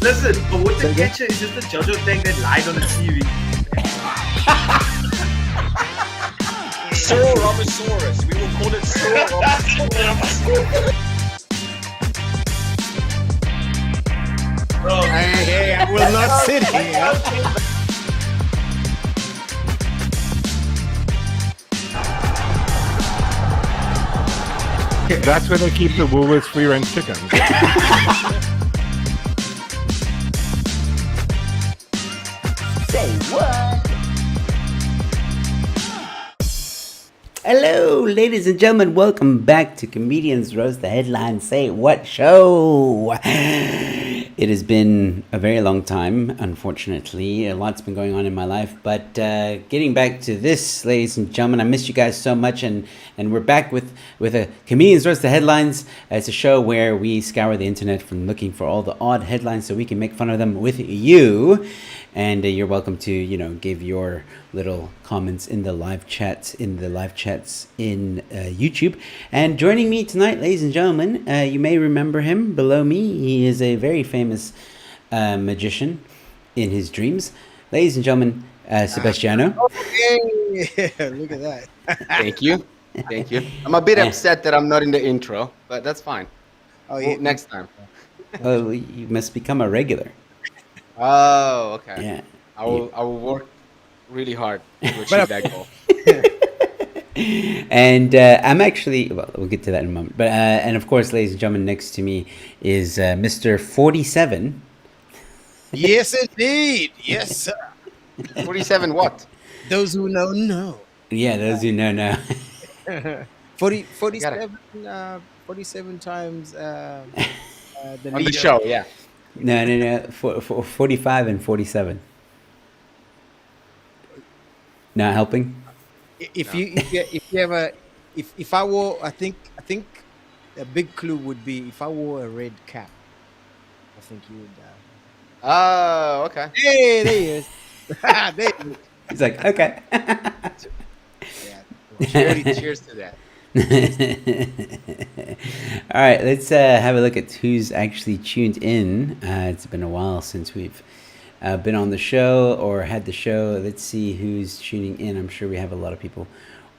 Listen, but what the picture is just the JoJo thing that lied on the TV. Saurolosaurus. We will call it Saurolosaurus. Bro, Hey, I will not sit here. That's where they keep the Woolworths free range chickens. Say what? Hello, ladies and gentlemen. Welcome back to Comedians Roast the Headline Say What show. It has been a very long time, unfortunately. A lot's been going on in my life. But getting back to this, ladies and gentlemen, I missed you guys so much. And we're back with a Comedians Roast the Headlines. It's a show where we scour the internet from looking for all the odd headlines so we can make fun of them with you. And you're welcome to, give your little comments in the live chats in YouTube. And joining me tonight, ladies and gentlemen, you may remember him below me. He is a very famous magician in his dreams. Ladies and gentlemen, Sebastiano. Hey, look at that. Thank you. Thank you. I'm a bit upset that I'm not in the intro, but that's fine. Oh, yeah. Next time. Oh, you must become a regular. Oh, okay. Yeah. I will work really hard to achieve that goal. And I'm actually, well, we'll get to that in a moment. But and of course, ladies and gentlemen, next to me is Mr. 47. Yes, indeed. Yes, sir. 47 what? Those who know. Yeah, those who know. 47 times the On the leader. show, yeah. No. 45 and 47. Not helping? If I wore, I think a big clue would be if I wore a red cap. I think you would. Oh, okay. Hey, there he is. There he is. He's like, okay. Yeah. Cheers to that. All right, let's have a look at who's actually tuned in. It's been a while since we've been on the show or had the show. Let's see who's tuning in. I'm sure we have a lot of people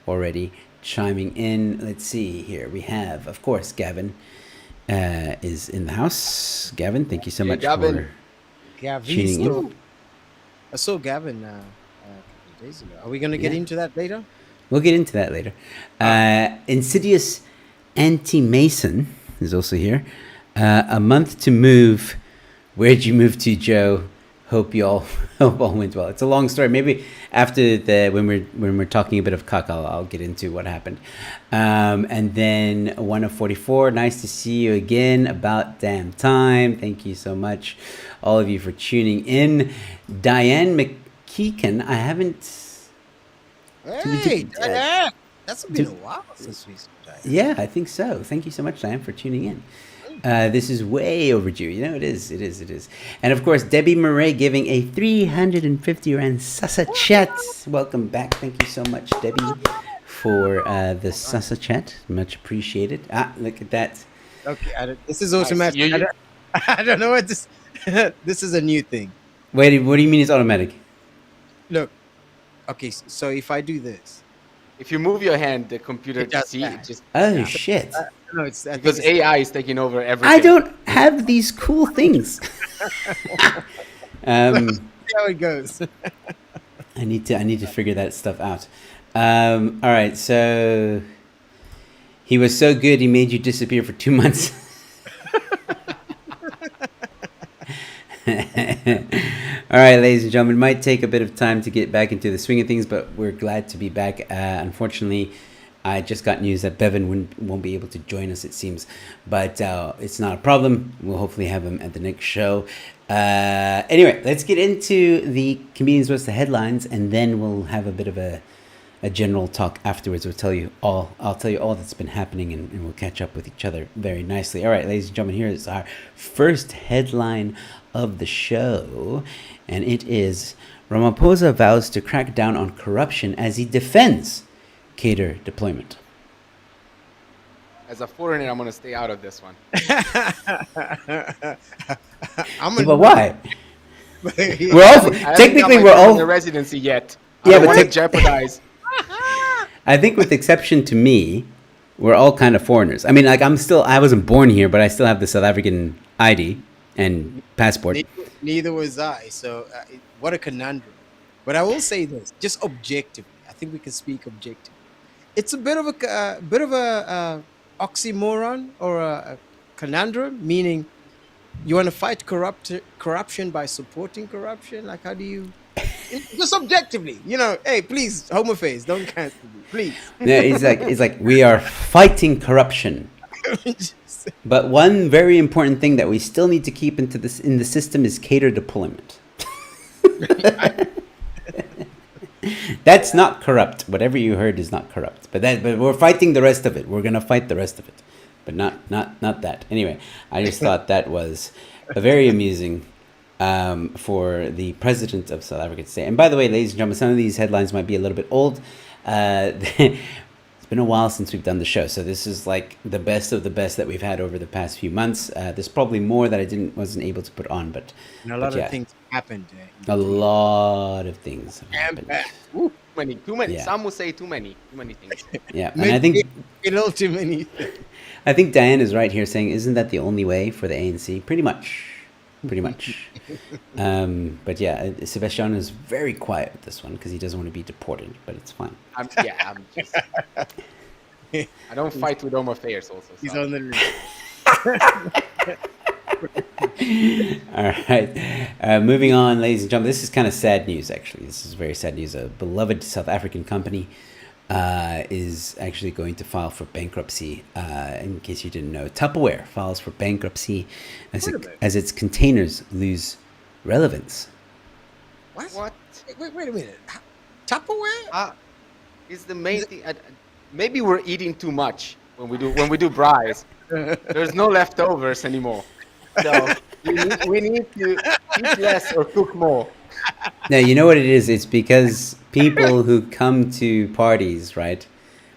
already chiming in. Let's see here. We have, of course, Gavin is in the house. Gavin, thank you so much Gavin. for tuning in. I saw Gavin a couple of days ago. Are we going to get into that later? We'll get into that later. Insidious Anti-Mason is also here. A month to move. Where'd you move to, Joe? Hope all went well. It's a long story. Maybe after when we're talking a bit of cuck, I'll get into what happened. And then 1 of 44. Nice to see you again. About damn time. Thank you so much, all of you, for tuning in. Diane McKeekan. I haven't. Hey, Diane! That's been a while since we saw Diane. Yeah, I think so. Thank you so much, Diane, for tuning in. This is way overdue. It is. And of course, Debbie Murray giving a 350 Rand Sasa Chat. Welcome back. Thank you so much, Debbie, for the Sasa Chat. Much appreciated. Look at that. Okay, this is automatic. You- I don't know what this. This is a new thing. Wait, what do you mean it's automatic? Look, okay, so if I do this, If you move your hand, the computer It does see that. it just Oh, shit. no, it's I think because it's- AI is taking over everything. I don't have these cool things. see how it goes. I need to figure that stuff out. All right, so he was so good he made you disappear for 2 months. All right, ladies and gentlemen, it might take a bit of time to get back into the swing of things, but we're glad to be back. Unfortunately, I just got news that Bevan won't be able to join us, it seems, but it's not a problem. We'll hopefully have him at the next show. Anyway, let's get into the Comedians Roast the Headlines, and then we'll have a bit of a general talk afterwards. I'll tell you all that's been happening, and we'll catch up with each other very nicely. All right, ladies and gentlemen, here is our first headline of the show, and it is Ramaphosa vows to crack down on corruption as he defends Cater deployment. As a foreigner, I'm going to stay out of this one. I'm But why? Yeah. We're all I haven't got technically my we're German all. residency yet. Yeah, I but don't want to tec- jeopardize. I think with exception to me, we're all kind of foreigners. I mean, like I wasn't born here, but I still have the South African ID and passport. Neither was I. So what a conundrum. But I will say this, just objectively. I think we can speak objectively. It's a bit of a oxymoron or a conundrum, meaning you want to fight corruption by supporting corruption. Like, how do you? Just objectively, Hey, please, homophase, don't cancel me, please. Yeah, it's like we are fighting corruption. Just- But one very important thing that we still need to keep in the system is cater deployment. That's not corrupt. Whatever you heard is not corrupt. But we're fighting the rest of it. We're gonna fight the rest of it, but not that. Anyway, I just thought that was a very amusing for the president of South Africa to say. And by the way, ladies and gentlemen, some of these headlines might be a little bit old. It's been a while since we've done the show, so this is like the best of the best that we've had over the past few months. There's probably more that I wasn't able to put on, but and a lot yeah. of things happened. a lot of things have happened. Ooh, too many. Yeah. Some would say too many things. Yeah, and I think a little too many. I think Diane is right here saying, isn't that the only way for the ANC? Pretty much. But yeah, Sebastian is very quiet with this one because he doesn't want to be deported, but it's fine. I'm just. I don't fight with home affairs also. He's So. on the list. All right. Moving on, ladies and gentlemen. This is kind of sad news, actually. This is very sad news. A beloved South African company is actually going to file for bankruptcy. In case you didn't know, Tupperware files for bankruptcy as its containers lose relevance. What? Wait a minute. Tupperware? Is the main thing? Maybe we're eating too much when we do braais. There's no leftovers anymore. So we need to eat less or cook more. Now, you know what it is? It's because people who come to parties, right?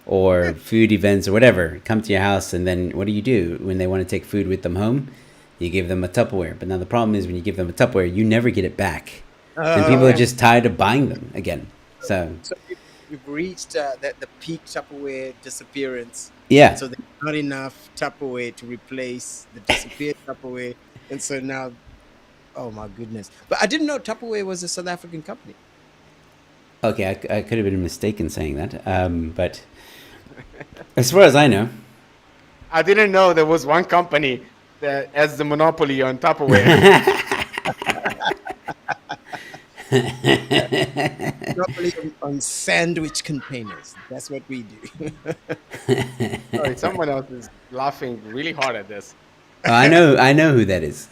Or food events or whatever, come to your house, and then what do? When they want to take food with them home? You give them a Tupperware. But now the problem is when you give them a Tupperware, you never get it back. And people are just tired of buying them again. So we've reached the peak Tupperware disappearance. yeah. So there's not enough Tupperware to replace the disappeared Tupperware. And so now, oh my goodness. But I didn't know Tupperware was a South African company. Okay, I could have been mistaken saying that. But as far as I know, I didn't know there was one company that has the monopoly on Tupperware. Monopoly on sandwich containers. That's what we do. Sorry, someone else is laughing really hard at this. oh, I know who that is.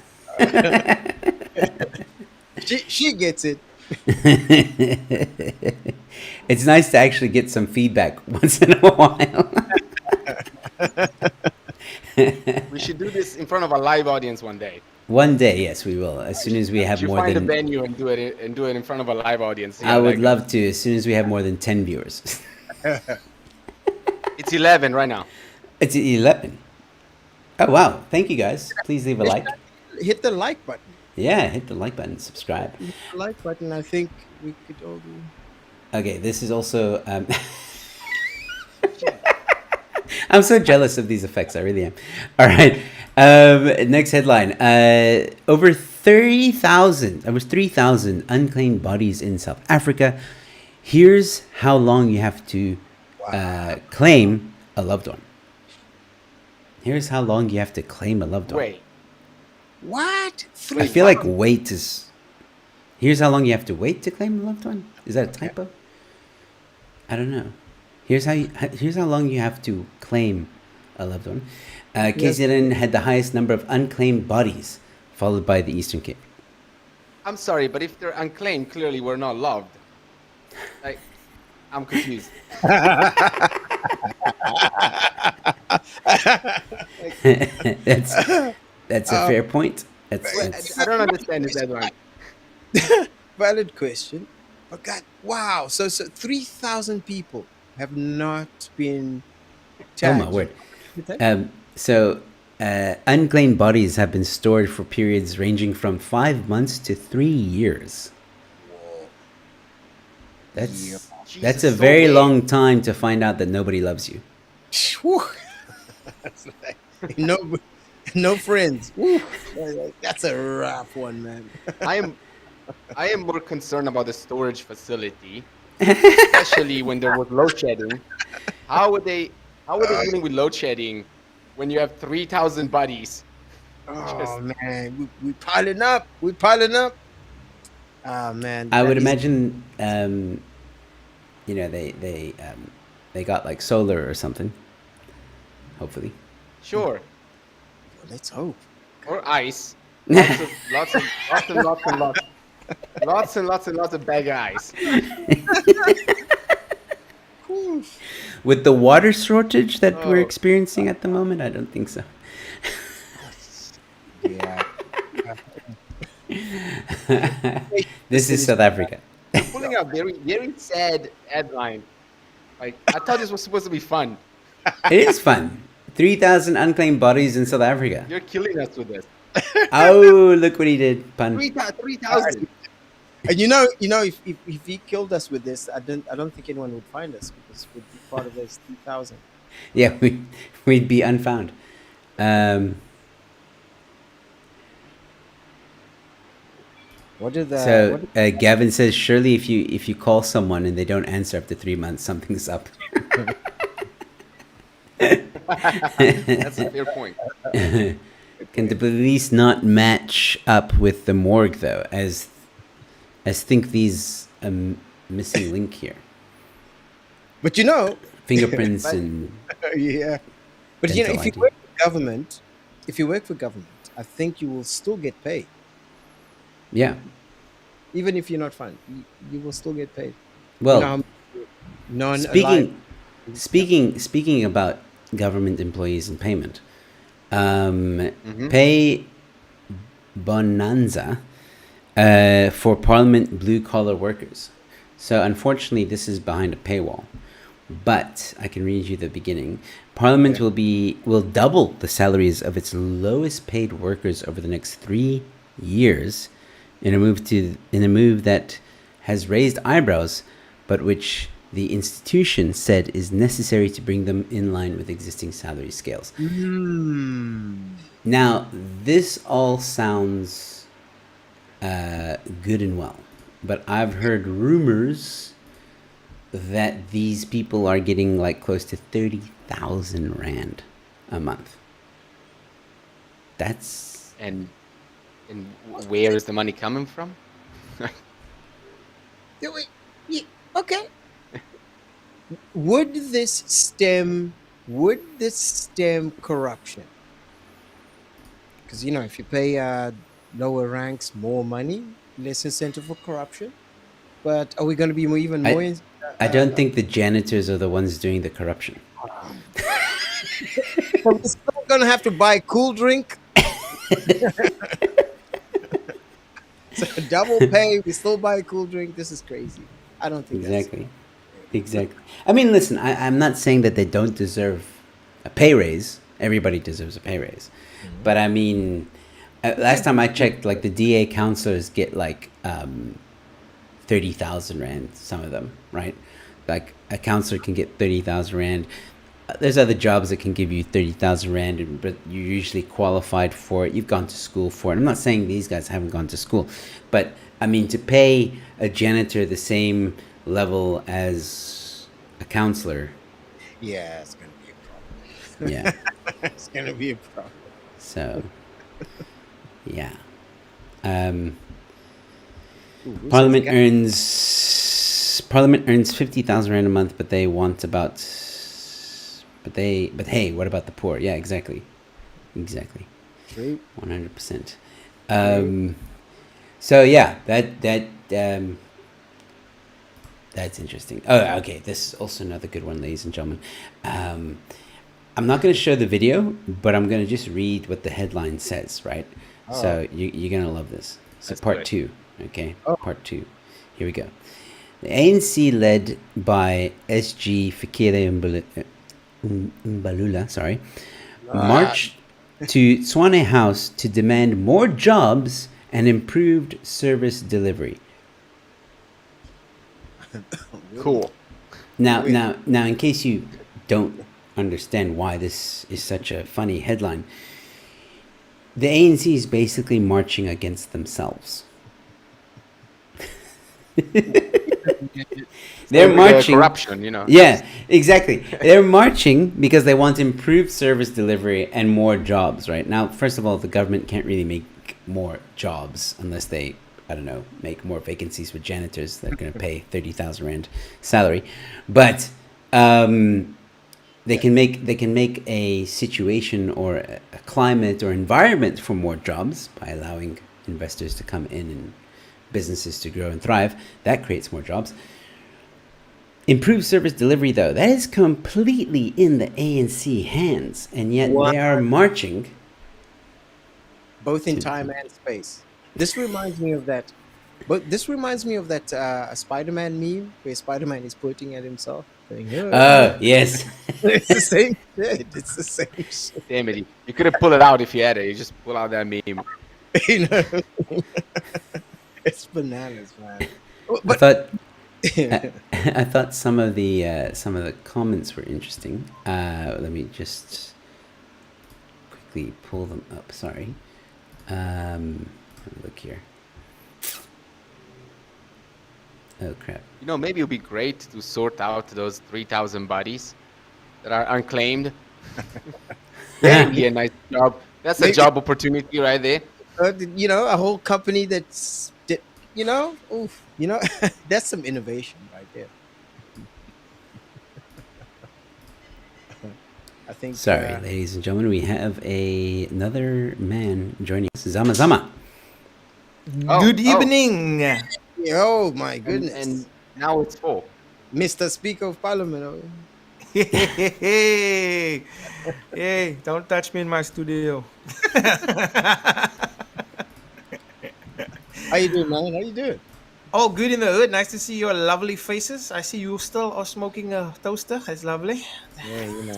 She gets it. It's nice to actually get some feedback once in a while. We should do this in front of a live audience one day. One day, yes, we will. As soon as we have You more find a than, venue and do it in front of a live audience. See I how would that love to. As soon as we have more than 10 viewers. goes. It's 11 right now. It's 11. Oh wow! Thank you guys. Please leave a like. Hit the like button. Yeah, hit the like button, subscribe. Hit the like button. I think we could all do. Okay, this is also. I'm so jealous of these effects. I really am. All right. Next headline. Over 30,000. There was 3,000 unclaimed bodies in South Africa. Here's how long you have to claim a loved one. Here's how long you have to claim a loved one. Wait. What? I feel like wait is. Here's how long you have to wait to claim a loved one. Is that a typo? I don't know. Here's how long you have to claim a loved one. KZN had the highest number of unclaimed bodies, followed by the Eastern Cape. I'm sorry, but if they're unclaimed, clearly we're not loved. Like, I'm confused. That's a fair point. That's I don't understand this headline. Valid question. But God, wow. So 3,000 people. have not been oh my tagged. word. Is that- So unclaimed bodies have been stored for periods ranging from 5 months to 3 years. That's Jesus, that's a so very weird. long time to find out that nobody loves you. Whew. That's like, no friends. Whew. That's a rough one, man. I am more concerned about the storage facility, especially when there was load shedding. How would they dealing with load shedding when you have 3,000 buddies? Oh man, we piling up. We piling up. Oh man. I that would is- imagine, they got like solar or something. Hopefully. Sure, Let's hope. or ice. Lots and lots of bag of ice. Whew. With the water shortage that we're Oh. experiencing at the moment, I don't think so. Yeah. This is South Africa. Pulling out very very sad headline. Like I thought this was supposed to be fun. It is fun. 3,000 unclaimed bodies in South Africa. You're killing us with this. Oh, look what he did, pun. 3,000. And you know, if he killed us with this, I don't think anyone would find us because we'd be part of those 3,000. Yeah, we'd be unfound. What did the So Gavin says, surely if you call someone and they don't answer after 3 months, something's up. That's a fair point. Can the police not match up with the morgue though, as think these missing link here, But you know, fingerprints and yeah. But you know, Dental if you ID. work for government, I think you will still get paid, yeah. even if you're not found. You will still get paid. Well, you know, non-alive. speaking about government employees and payment, pay bonanza for Parliament blue collar workers. So unfortunately, this is behind a paywall. But I can read you the beginning. Parliament will double the salaries of its lowest paid workers over the next 3 years, in a move that has raised eyebrows, but which the institution said is necessary to bring them in line with existing salary scales. Now, this all sounds good and well, but I've heard rumors that these people are getting like close to 30,000 rand a month. That's And where is the money coming from? Okay. Would this stem corruption? Because you know, if you pay lower ranks more money, less incentive for corruption. But are we going to be even more? I don't think the janitors are the ones doing the corruption. So we're still going to have to buy cool drink. So double pay, we still buy a cool drink. This is crazy. I don't think Exactly. I mean, listen, I'm not saying that they don't deserve a pay raise. Everybody deserves a pay raise. But I mean, last time I checked, like the DA counselors get like 30,000 rand, some of them, right? Like a counselor can get 30,000 rand. There's other jobs that can give you 30,000 rand, but you're usually qualified for it. You've gone to school for it. I'm not saying these guys haven't gone to school, but I mean, to pay a janitor the same level as a counselor, Yeah, it's going to be a problem. yeah. It's going to be a problem. So, yeah. Parliament Parliament earns 50,000 rand a month, but they want about. But hey, what about the poor? Yeah, exactly. 100%. So yeah, that's interesting. Oh, okay. This is also another good one, ladies and gentlemen. I'm not going to show the video, but I'm going to just read what the headline says, right? So you're going to love this. So That's part good. 2, okay? Part 2. Here we go. The ANC, led by SG Fikile Mbalula, to Swane House to demand more jobs and improved service delivery. Cool. Now, in case you don't understand why this is such a funny headline, the ANC is basically marching against themselves. They're marching. Corruption, you know. Yeah, exactly. They're marching because they want improved service delivery and more jobs, right? Now, first of all, the government can't really make more jobs unless they, I don't know, make more vacancies with janitors that are going to pay 30,000 Rand salary. But they can make a situation or a climate or environment for more jobs by allowing investors to come in and businesses to grow and thrive. That creates more jobs. Improved service delivery, though, that is completely in the ANC hands, and yet they are marching. Both in time and space. This reminds me of that. But this reminds me of that Spider-Man meme where Spider-Man is pointing at himself. Saying, Yes. It's the same shit. It's the same shit. Damn it. You could have pulled it out if you had it. You just pull out that meme. You know, it's bananas, man. I thought some of the comments were interesting. Let me just quickly pull them up. Sorry. Look here. Oh crap. You know, maybe it would be great to sort out those 3,000 bodies that are unclaimed. That would be a nice job. That's a job opportunity right there. You know, a whole company that's, you know, that's some innovation right there. I think. Sorry, ladies and gentlemen, we have another man joining us. Zama Zama. Good evening. Oh my goodness. And now it's full. Mr. Speaker of Parliament. Hey, hey, don't touch me in my studio. How you doing, man? How you doing? Oh, good in the hood. Nice to see your lovely faces. I see you still are smoking a toaster. That's lovely. Yeah, you know.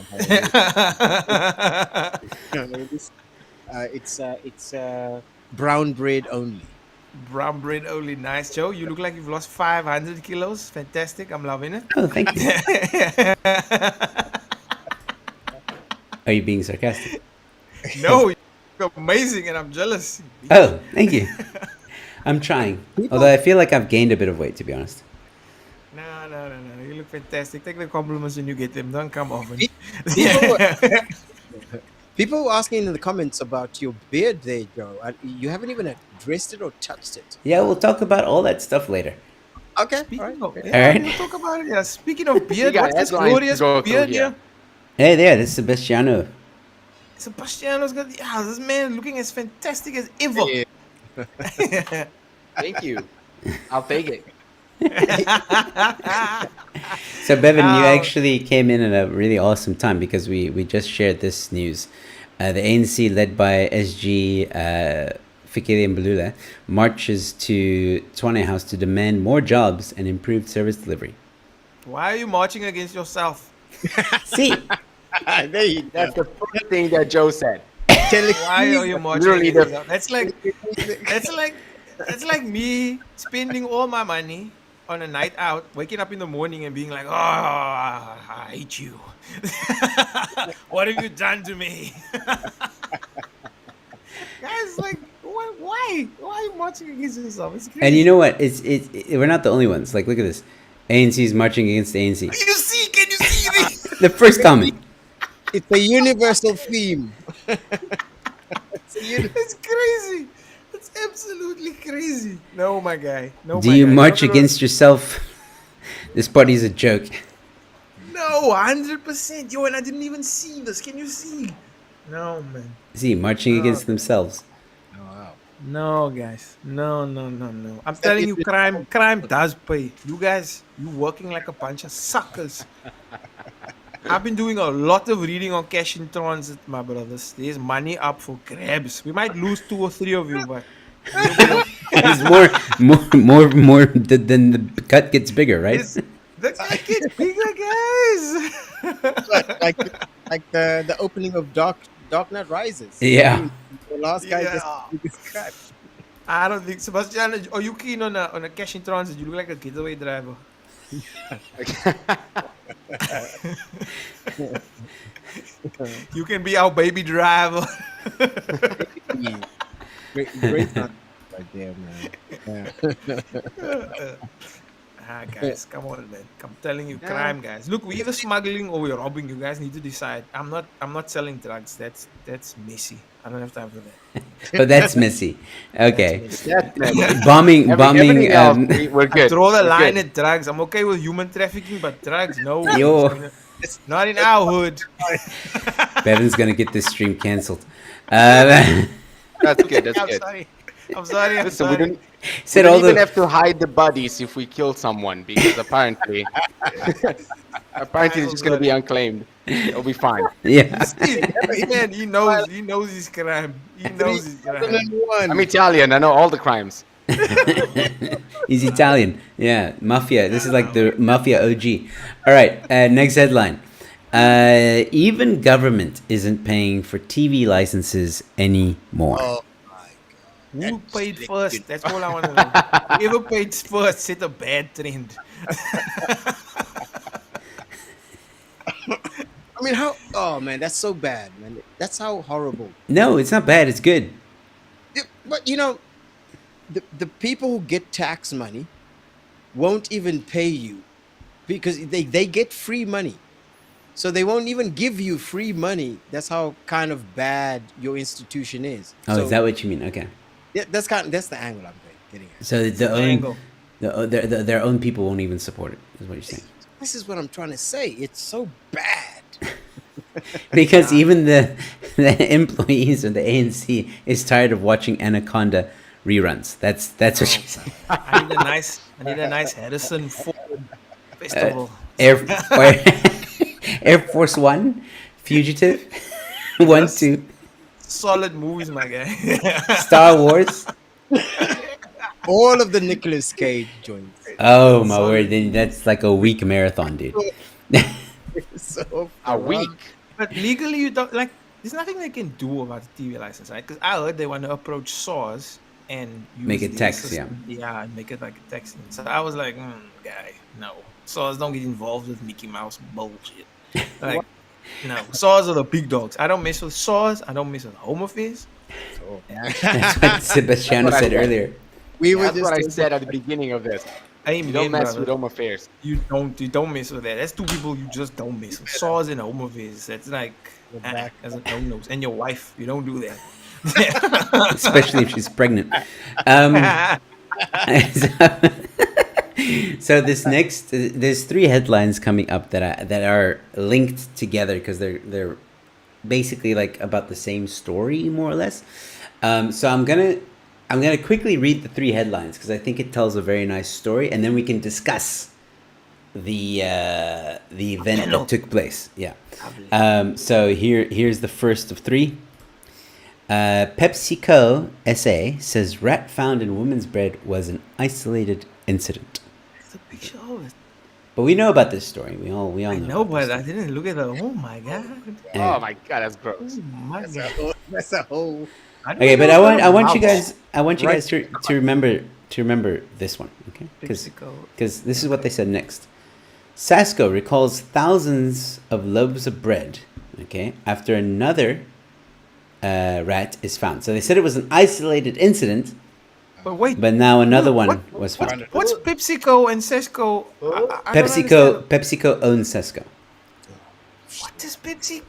It's brown bread only. Brown bread only. Nice, Joe. You look like you've lost 500 kilos. Fantastic. I'm loving it. Oh, thank you. Are you being sarcastic? No, you look amazing and I'm jealous. Oh, thank you. I'm trying. Although I feel like I've gained a bit of weight, to be honest. No. You look fantastic. Take the compliments when you get them. Don't come often. People were asking in the comments about your beard there, Joe. You haven't even addressed it or touched it. Yeah, we'll talk about all that stuff later. Okay. Speaking All right. of, Okay. yeah, Alright. we'll talk about it. Yeah. Speaking of beard, got what's this headlines to glorious go through beard here. here? Hey there, this is Sebastiano. Sebastiano's got, yeah, this man looking as fantastic as ever. Yeah. Thank you. I'll take it. So Bevan, you Oh. actually came in at a really awesome time because we just shared this news. The ANC, led by SG Fikile Mbalula, marches to Swane House to demand more jobs and improved service delivery. Why are you marching against yourself? See, There you go. That's the first thing that Joe said. Why are you marching Literally against the- yourself? That's like me spending all my money on a night out, waking up in the morning and being like, "Oh, I hate you. What have you done to me?" Guys, like, why? Why are you marching against yourself? It's crazy. and you know what? It's we're not the only ones. Like, look at this. ANC is marching against the ANC. Can you see me? The first comment. It's a universal theme. It's crazy. It's absolutely crazy. No, my guy. No, Do my you guy. march No, no, no. against yourself? This party's a joke. No, 100%. Yo, and I didn't even see this. Can you see? No, man. See, marching No. against themselves. No, guys. No. I'm telling you, crime does pay. You guys, you working like a bunch of suckers. I've been doing a lot of reading on cash in transit, my brothers. There's money up for grabs. We might lose 2 or 3 of you, but It's more than the cut gets bigger, right? the cut gets bigger, guys. like the opening of Dark Knight Rises. Yeah. The last guy Yeah. just crap. I don't think Sebastian. Are you keen on a cash in transit? You look like a getaway driver. You can be our baby driver. Great time right there, man. Yeah. Guys, come on, man. I'm telling you, crime, guys. Look, we're either smuggling or we're robbing. You guys need to decide. I'm not selling drugs. That's messy. I don't have time for that. But that's messy. Okay. That's Bombing. everything else, we're I good. draw the We're line good. at drugs. I'm okay with human trafficking, but drugs, no. Yo. It's not in our hood. Bevan's gonna get this stream cancelled. That's good. That's I'm good. sorry. I'm sorry. I'm Listen, we sorry. don't, Said we all don't even the. have to hide the bodies if we kill someone because apparently, it's just gonna be unclaimed. It'll be fine. Yeah. Man, he knows his crime. He knows his crime. 2001. I'm Italian. I know all the crimes. He's Italian. Yeah, mafia. This is like the mafia OG. All right, next headline. Even government isn't paying for TV licenses anymore. Oh my god. Who paid first? That's all I want to know. Whoever paid first set a bad trend. I mean, how? Oh man, that's so bad, man. That's how horrible. No, it's not bad. It's good. Yeah, but you know, the people who get tax money won't even pay you because they get free money. So they won't even give you free money. That's how kind of bad your institution is. Oh, so, is that what you mean? Okay. Yeah, that's the angle I'm getting at. So the Angle. own their own people won't even support it. Is what you're saying? This is what I'm trying to say. It's so bad. Because even the employees of the ANC is tired of watching Anaconda reruns. That's what she's saying. I need a nice Harrison Ford festival. Air Force One, Fugitive, 1, 2, Solid movies, my guy. Star Wars. All of the Nicolas Cage joints. Oh my word! Then that's like a week marathon, dude. So A week. But legally, you don't like. There's nothing they can do about the TV license, right? Because I heard they want to approach SARS and use Make it their tax, system. Yeah, and make it like a tax. So I was like, guy, no. SARS don't get involved with Mickey Mouse bullshit. Like, no. SARS are the big dogs. I don't mess with SARS. I don't mess with Home Affairs. That's what Sebastiano said earlier. We were That's just what I said at the beginning of this. Amen, You don't mess brother. with home affairs. You don't mess with that. That's two people you just don't mess with. SARS and Home Affairs. That's like back. as a no-nos. And your wife, you don't do that. Especially if she's pregnant. So this next, there's 3 headlines coming up that are linked together because they're basically like about the same story more or less. So I'm gonna quickly read the 3 headlines because I think it tells a very nice story, and then we can discuss the event that took place. Yeah. So here's the first of 3. PepsiCo SA says rat found in woman's bread was an isolated incident. It's a picture of it. But we know about this story. We all I know. know, about but this I didn't look at the. Oh my god. Yeah. Oh my god, that's gross. Oh my That's god. that's a whole. I don't Okay, but know I want you about guys to remember this one, okay? PepsiCo. Because this is what they said next. Sasco recalls thousands of loaves of bread, okay, after another rat is found. So they said it was an isolated incident, But wait, but now another one was found. what's PepsiCo and Sesco? I don't understand. PepsiCo owns Sasco. What is Pepsi?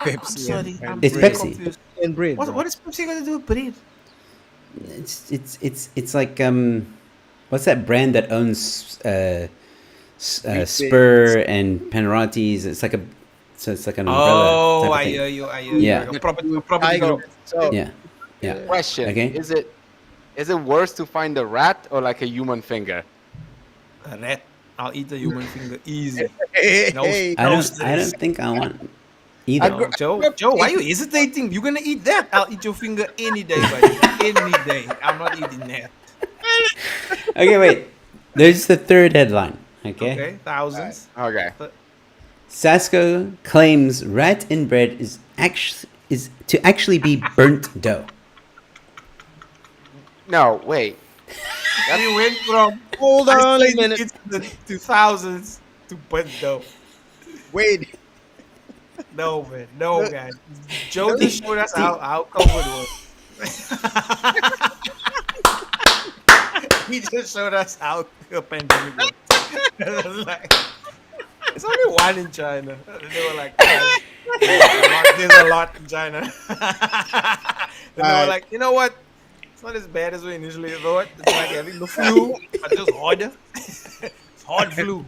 Pepsi I'm sorry. and I'm It's very Pepsi. confused. And bread. What, bro. what is Pepsi got to do with bread? It's like what's that brand that owns Big Spur and Panarottis? It's like an umbrella. Oh, type of I thing. hear you. I hear Yeah. you. Like a property Tiger. group. So, Yeah, yeah. question: Okay. Is it worse to find a rat or like a human finger? A rat. I'll eat a human finger easy. Hey, No, hey, I don't stress. think I want either. No, Joe, why are you hesitating? You're gonna eat that. I'll eat your finger any day, buddy. Any day. I'm not eating that. Okay, wait. There's the 3rd headline. Okay. Okay, thousands. Okay. Sasco claims rat in bread is is to actually be burnt dough. No, wait. We went from Hold on a isolated minute. kids in the 2000s to burnt dough. Wait. No, man. No, guys. Joe just showed us how COVID was. He just showed us how the pandemic was. It was like, it's only one in China. They were like, "Guys, there's a lot in China." Then they were like, you know what? It's not as bad as we initially thought. It's like having the flu, but just harder. It's hard flu.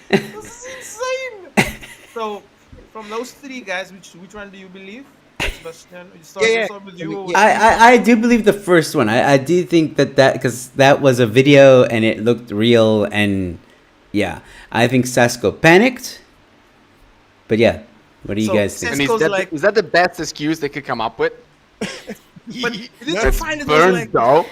This is insane. So, from those three guys, which one do you believe? Sebastian, start with you. I do believe the first one. I do think that because that was a video and it looked real, and yeah, I think Sasko panicked. But yeah, what do you So, guys think? And is Cisco's that, like- is that the best excuse they could come up with? But didn't you It's find it was burnt like dough.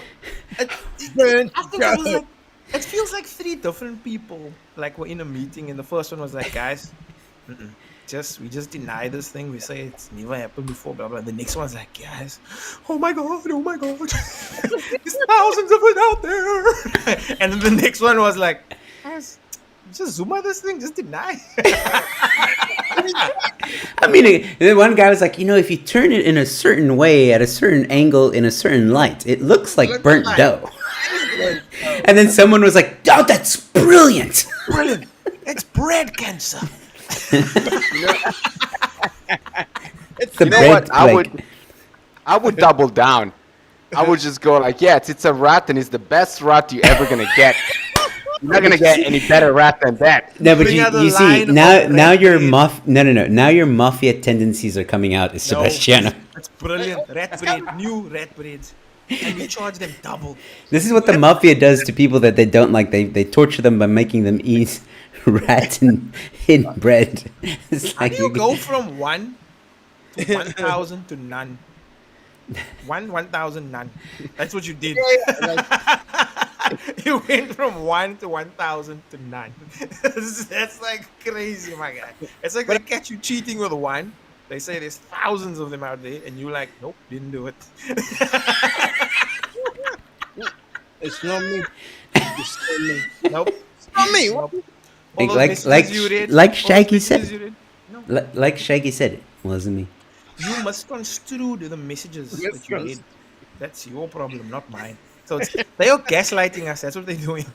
Burnt after it was like it feels like three different people like were in a meeting, and the first one was like, guys, we just deny this thing. We say it's never happened before, blah blah. The next one's like, guys, oh my god, there's thousands of it out there. And then the next one was like, guys, just zoom out this thing, just deny. I mean, the one guy was like, if you turn it in a certain way, at a certain angle, in a certain light, it looks like burnt dough. And then someone was like, oh, that's brilliant. Brilliant. It's bread cancer. It's The You know bread what? plague. I would double down. I would just go like, yeah, it's a rat, and it's the best rat you're ever gonna get. You're not gonna get any better rat than that. No, but Bring out the you see, line now of your red no. Now your mafia tendencies are coming out, is Sebastiano. That's brilliant. Rat bread, new rat breads. And we charge them double. This is what the mafia does to people that they don't like. They torture them by making them eat rat in bread. It's How like do you go from 1 to 1,000 to none? 1,000 none. That's what you did. You went from 1 to 1,000 to none. That's like crazy, my guy. It's like they catch you cheating with one. They say there's thousands of them out there, and you're like, nope, didn't do it. It's not me. It's not me. Nope. It's not me. Nope. All those like messages you read, like all those Shaggy messages said. you read, no. Like Shaggy said, it wasn't me. You must construe the messages that you read. That's your problem, not mine. So they are gaslighting us. That's what they're doing.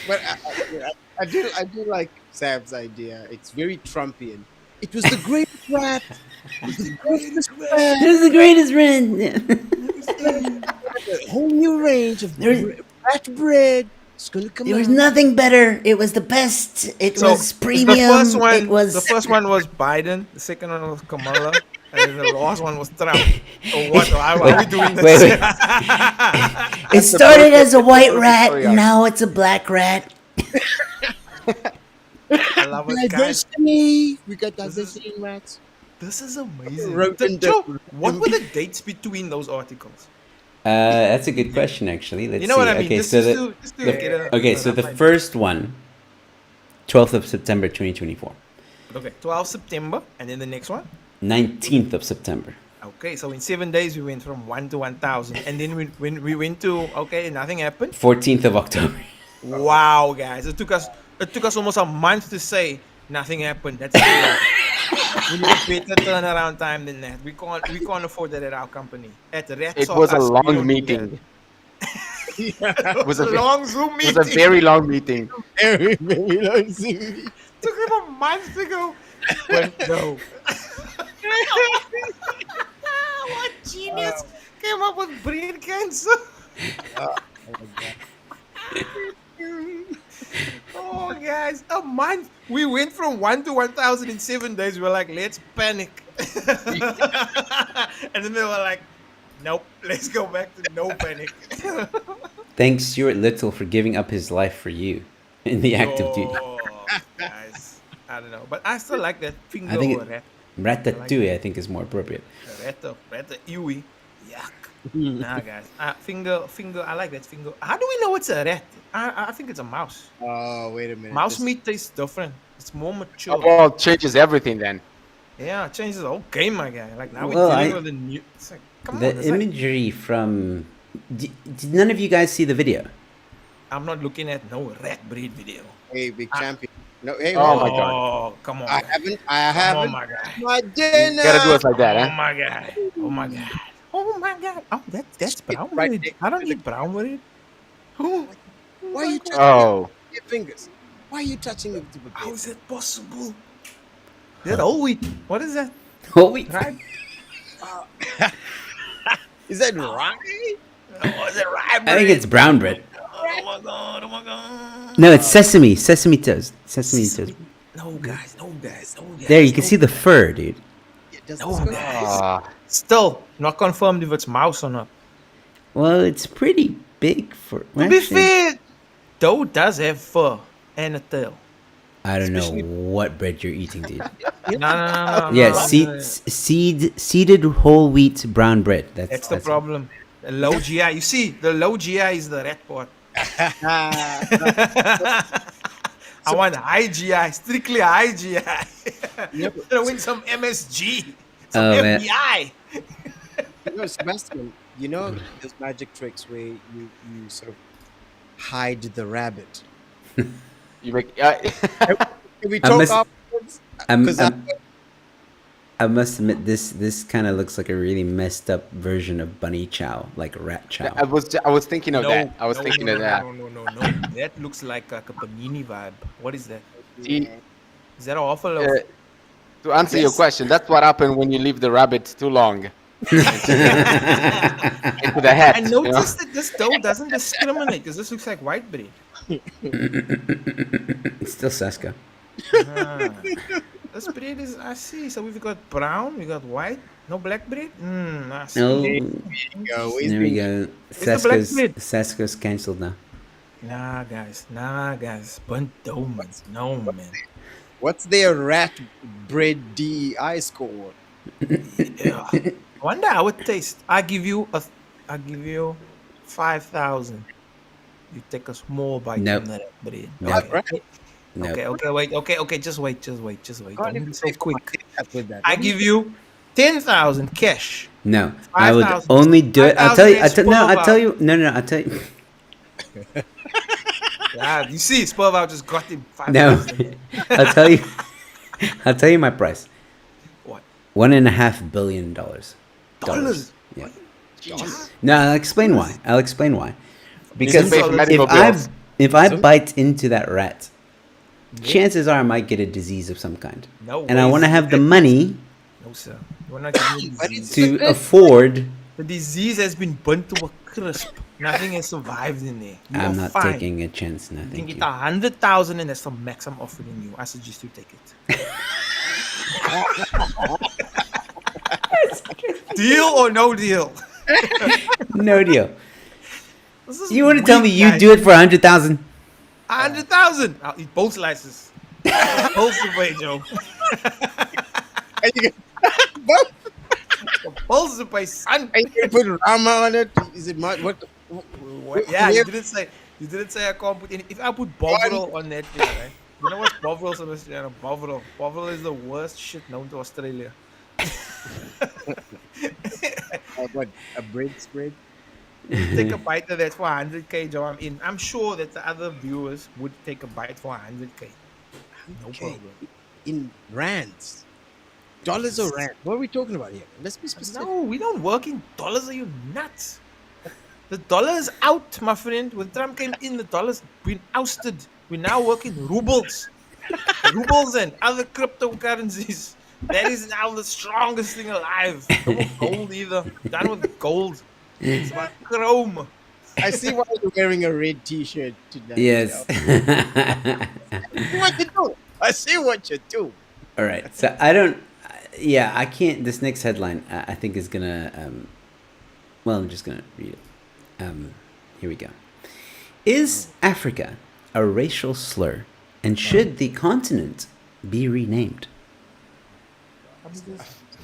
But I do like Sab's idea. It's very Trumpian. It was the greatest rat. It was the greatest rat. This is the greatest friend. A whole new range of rat bread. It's gonna come There was out. nothing better. It was the best. It So was premium. The it was. first one was Biden. The second one was Kamala. And the last one was Trump. So what? How are we doing this? Wait. It started as a white rat. story arc. Now it's a black rat. I love it, guys. Diversity. We got diversity in rats. This is amazing. Rotten Joe, duck. what were the dates between those articles? That's a good question, actually. Let's You know see. what I mean? Okay, Just- so just to get a- okay, so the an first one, 12th of September, 2024. Okay, 12 September, and then the next one? 19th of September. Okay, so in 7 days we went from 1 to 1,000, and then when we went to nothing happened. 14th of October. Wow, guys, it took us almost a month to say nothing happened. That's we need a better turnaround time than that. We can't afford that at our company. At Red It Sox, was a we long don't do meeting. that. It was a long Zoom It meeting. was a very long meeting. Very, very long Zoom. Took them a month to go. But no. What genius came up with brain cancer? Oh, guys, a month. We went from 1 to 1,000 in 7 days. We were like, let's panic. And then they were like, nope, let's go back to no panic. Thanks, Stuart Little, for giving up his life for you in the active duty. Oh, guys, I don't know. But I still like that finger I think or rat. Ratatouille, I think, is more appropriate. Rat, Iwi. Yuck. Nah, guys. Finger. I like that finger. How do we know it's a rat? I think it's a mouse. Oh, wait a minute. Mouse This- meat tastes different. It's more mature. Oh, well, it changes everything then. Yeah, it changes the whole game, my guy. Like now Well, we're dealing I- with a new. It's like, come The on. It's like, imagery from. Did none of you guys see the video? I'm not looking at no rat breed video. Hey, big champion. No, hey, Oh, oh, my God. Oh, come on. I guy. haven't. I Come on, haven't. my guy. My You dinner. gotta do us like that, Oh huh? my god. Oh my god. Oh my god. Oh, that's brown Right bread. there. I don't eat brown bread. Oh, Why are you touching Oh. your fingers? Why are you touching it? how is that possible? That whole wheat. What is that? Oh wait. Right? Is that right? Oh, is it rye bread? I think it's brown bread. Oh my god. Oh my god. No, it's sesame. Sesame toast. Sesame toast. No guys. No guys. No guys. There, you can no see the fur, dude. Does No, this go- guys. Ah. Still not confirmed if it's mouse or not. Well, it's pretty big for. To be actually, fair, dough does have fur and a tail. I don't know especially- what bread you're eating, dude. No. Yeah, no. seeded whole wheat brown bread. That's the problem. The low GI. You see, the low GI is the red part. I want high GI, strictly high GI. Gonna win some MSG, some Oh, man. FBI. Sebastian, you know those magic tricks where you sort of hide the rabbit. You make. Can we I talk must- afterwards? I'm, 'Cause I must admit, this kind of looks like a really messed up version of bunny chow, like rat chow. I was thinking of that. I was thinking no, of that. No. That looks like a panini vibe. What is that? See, Is that an awful? to answer your Yes. question, that's what happened when you leave the rabbit too long into the hat. I you know? noticed that this dough doesn't discriminate because this looks like white bread. It's still Seska. Ah. This bread is, I see. So we've got brown, we got white, no black bread. I see. No, go. there we go. the black bread? Seska's cancelled now. Nah, guys. Burnt dough, man. No, man. What's their rat bread DEI score? Yeah. I wonder how it tastes. I give you 5,000. You take a small bite Nope. from that bread. Nope. Okay. No. Okay, wait. Okay, just wait. Don't be so quick. With that. I give you 10,000 cash. No, I would 5,000. only do it. I'll tell you. 5,000 No, is I'll tell you. No. I'll tell you. Yeah, you see, Spurval just got him 5,000. No, I'll tell you. I'll tell you my price. What? $1.5 billion. Dollars? Yeah. Jeez. No, I'll explain why. Because pay for medical if I bills. bite into that rat, chances are I might get a disease of some kind, No and I way. want to have the money No, sir. We're not giving you disease. to afford. The disease has been burnt to a crisp. Nothing has survived in there. You I'm are not fine. taking a chance. No, You can thank get you. 100,000 and that's the max I'm offering you. I suggest you take it. Deal or no deal? No deal. This is You want to tell me weak, you guys. do it for 100,000? 100,000. I'll eat both slices. Both the way, Joe. Both the way, son. Are you gonna put Rama on it? Is it my what? Yeah, where- you didn't say I can't put any. If I put Bovril on that, thing, right? You know what Bovril is? Bovril. Bovril is the worst shit known to Australia. what a bread spread? Take a bite of that for 100K, Joe. I'm in. I'm sure that the other viewers would take a bite for 100K. No Okay. problem. In rands, dollars or rand? What are we talking about here? Let's be specific. No, we don't work in dollars. Are you nuts? The dollar is out, my friend. When Trump came in, the dollar's been ousted. We now work in rubles. Rubles and other cryptocurrencies. That is now the strongest thing alive. No more gold either. Done with gold. It's about chrome. I see why you're wearing a red T-shirt tonight. Yes. I see what you do. I see what you do. All right. So I don't. Yeah, I can't. This next headline, I think, is gonna. Well, I'm just gonna read it. Here we go. Is Africa a racial slur, and should the continent be renamed? Let's-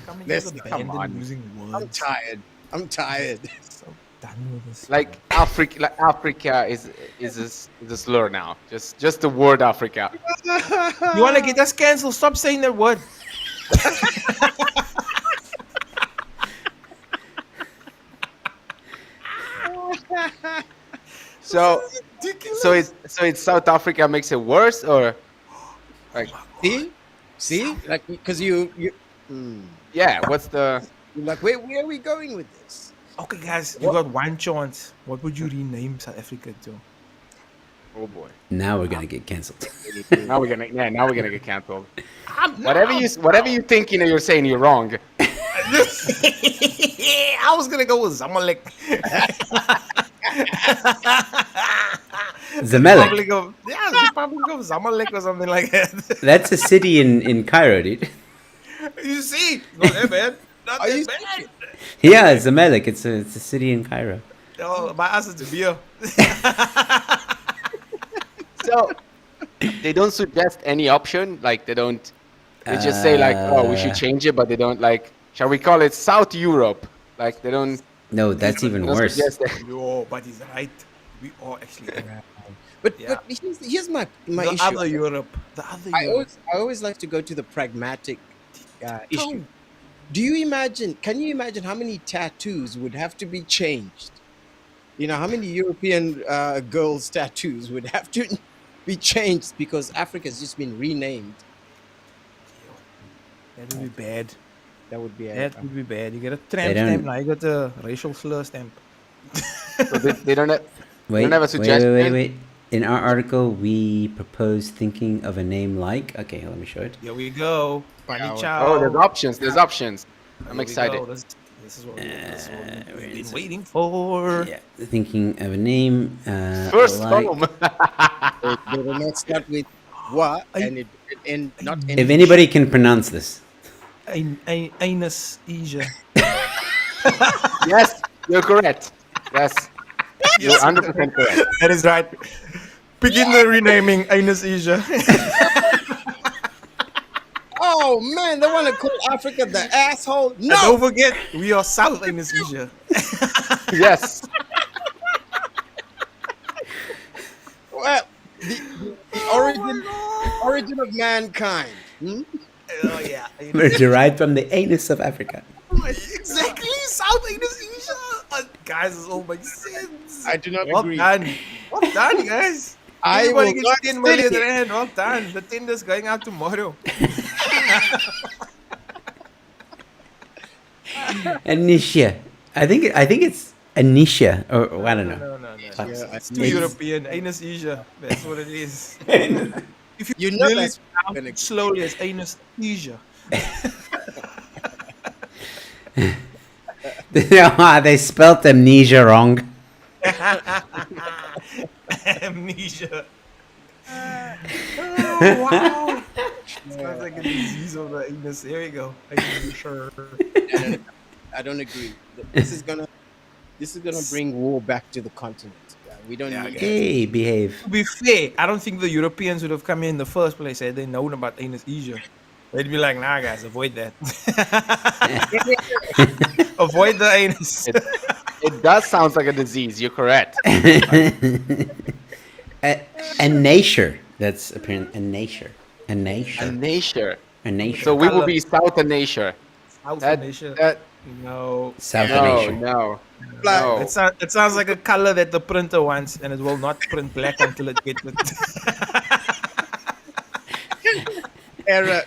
Come on. using I'm words. tired. I'm tired. So done with this. Like Africa is a slur now. Just the word Africa. You want to get us canceled? Stop saying that word. So it's South Africa makes it worse, or like See, like because you yeah. What's the you're like where are we going with this? Okay, guys, you got one chance. What would you rename South Africa to? oh boy? Now we're gonna get cancelled. Now we're gonna get canceled. Whatever you think you're saying you're wrong. I was gonna go with Zamalek. Zamalek. Republic of Zamalek or something like that. That's a city in Cairo, dude. You see, not that bad. Not Are you that bad. Yeah, Zamalek. It's a city in Cairo. Oh, my ass is a beer. So they don't suggest any option. Like they don't. They just say like, oh, we should change it, but they don't like. Shall we call it South Europe? Like they don't. No, that's even don't worse. suggest that. Yo, but he's right. We are actually But Yeah. here's my the issue. other Europe. The other Europe. I always like to go to the pragmatic issue. Can you imagine how many tattoos would have to be changed? You know, how many European girls' tattoos would have to be changed because Africa's just been renamed? That would be bad. That would be That would be bad. You get a tramp don't- stamp, now you got a racial slur stamp. So they don't. Wait, don't have a wait, suggestion? wait. In our article, we propose thinking of a name like. Okay, let me show it. Here we go. Pani Oh, Chow. Oh, there's options. There's options. Here I'm we excited. go. This is what where we've is been it? waiting for. Yeah, thinking of a name. First like. home. They will not start with what and it and not any. If anybody can pronounce this, Anus Asia. Yes, you're correct. Yes, you're 100% correct. That is right. Begin the renaming Anus Asia. Oh man, they want to call Africa the asshole. And No, don't forget, we are South Anus Asia. Yes. well, the origin of mankind. Hmm? Oh yeah. we're derived from the anus of Africa. Exactly, South Anus Asia. Guys, it's all my sins. I do not Well agree. done. Well done, guys. I Everybody will gets not 10 million sit here. rand. Well done. The tender's going out tomorrow. Anisha. I think it's Anisha or I don't know. No. Yeah, It's too European. Anus Asia. That's what it is. If You you know really that's pronounce gonna- it slowly, it's Anus Asia. They spelt amnesia wrong. Amnesia. Oh, wow. Sounds like a disease of the anus. Here we go. Sure. I don't agree. This is gonna bring war back to the continent. Yeah, we don't Yeah, need I Hey, behave. To be fair, I don't think the Europeans would have come here in the first place had they known about Anus Asia. They'd be like, nah, guys, avoid that. Avoid the anus. It does sound like a disease. You're correct. A nature. That's apparent. A nature. A A nature. nature. A nature. So we will be South Asia. South That, Asia. that, No. South no, Asia. no, Black. no. It sounds like a color that the printer wants, and it will not print black until it gets it. Error.